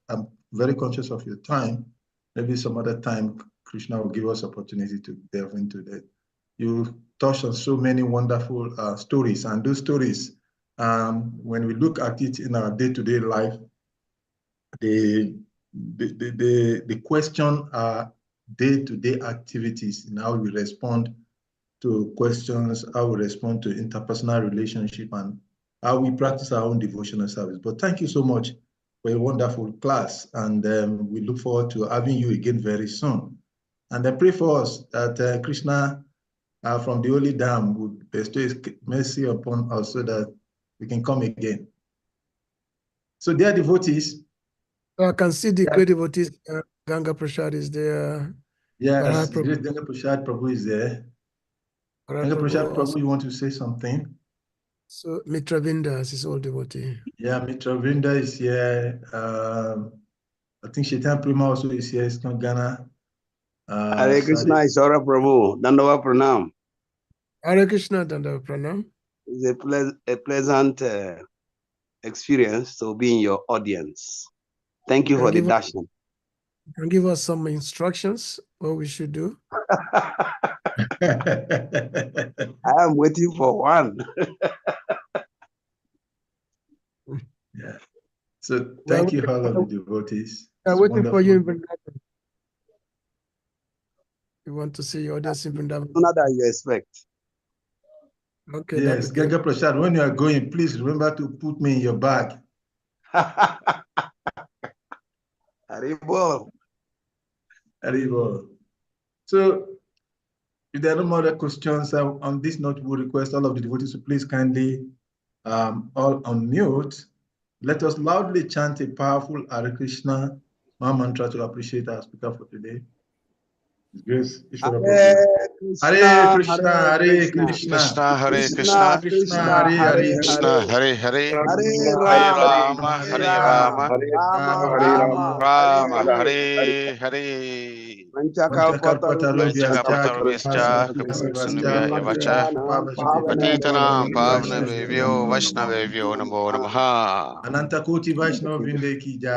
I'm very conscious of your time. Maybe some other time Krishna will give us opportunity to delve into that. You touched on so many wonderful stories, and those stories, when we look at it in our day-to-day life, the question are day-to-day activities and how we respond to questions, how we respond to interpersonal relationship, and how we practice our own devotional service. But thank you so much for a wonderful class, and we look forward to having you again very soon. And I pray for us that Krishna from the Holy Dam would bestow his mercy upon us so that we can come again. So dear devotees. I can see the great devotees. Ganga Prasad is there. Yes, great Ganga Prasad Prabhu is there. Ganga Prasad Prabhu, you want to say something? So Mitra Vinda is his old devotee. Yeah, Mitra Vinda is here. I think Shaitan Prima also is here. It's not Ghana. Hare Krishna, ISVARA Prabhu. Dandava Pranam. Hare Krishna, Dandava Pranam. It's a pleasant experience to be in your audience. Thank you for the darshan. Can give us some instructions what we should do? I am waiting for one. Yeah. So thank you, all of the devotees. I'm waiting for you in Vrindavan. We want to see your audience in Vrindavan. Not that you expect. Okay. Yes, Ganga Prasad, when you are going, please remember to put me in your bag. Haribol. Haribol. So, if there are no more questions on this note, we request all of the devotees to please kindly all unmute. Let us loudly chant a powerful Hare Krishna mantra to appreciate our speaker for today. Grace, Hare Krishna, Hare Krishna, Hare Krishna, Krishna Hare Krishna Hare Hare, Hare Rama, Hare Hare Rama, Rama Rama, Rama Hare Hare. Panchakalpatarubhyascha, Sunubhya Yavacha, Patitanam Pavnavebhyo Vaishnavebhyo Namo Namaha. Ananta Koti Vaishnava Vinde Ki Jai.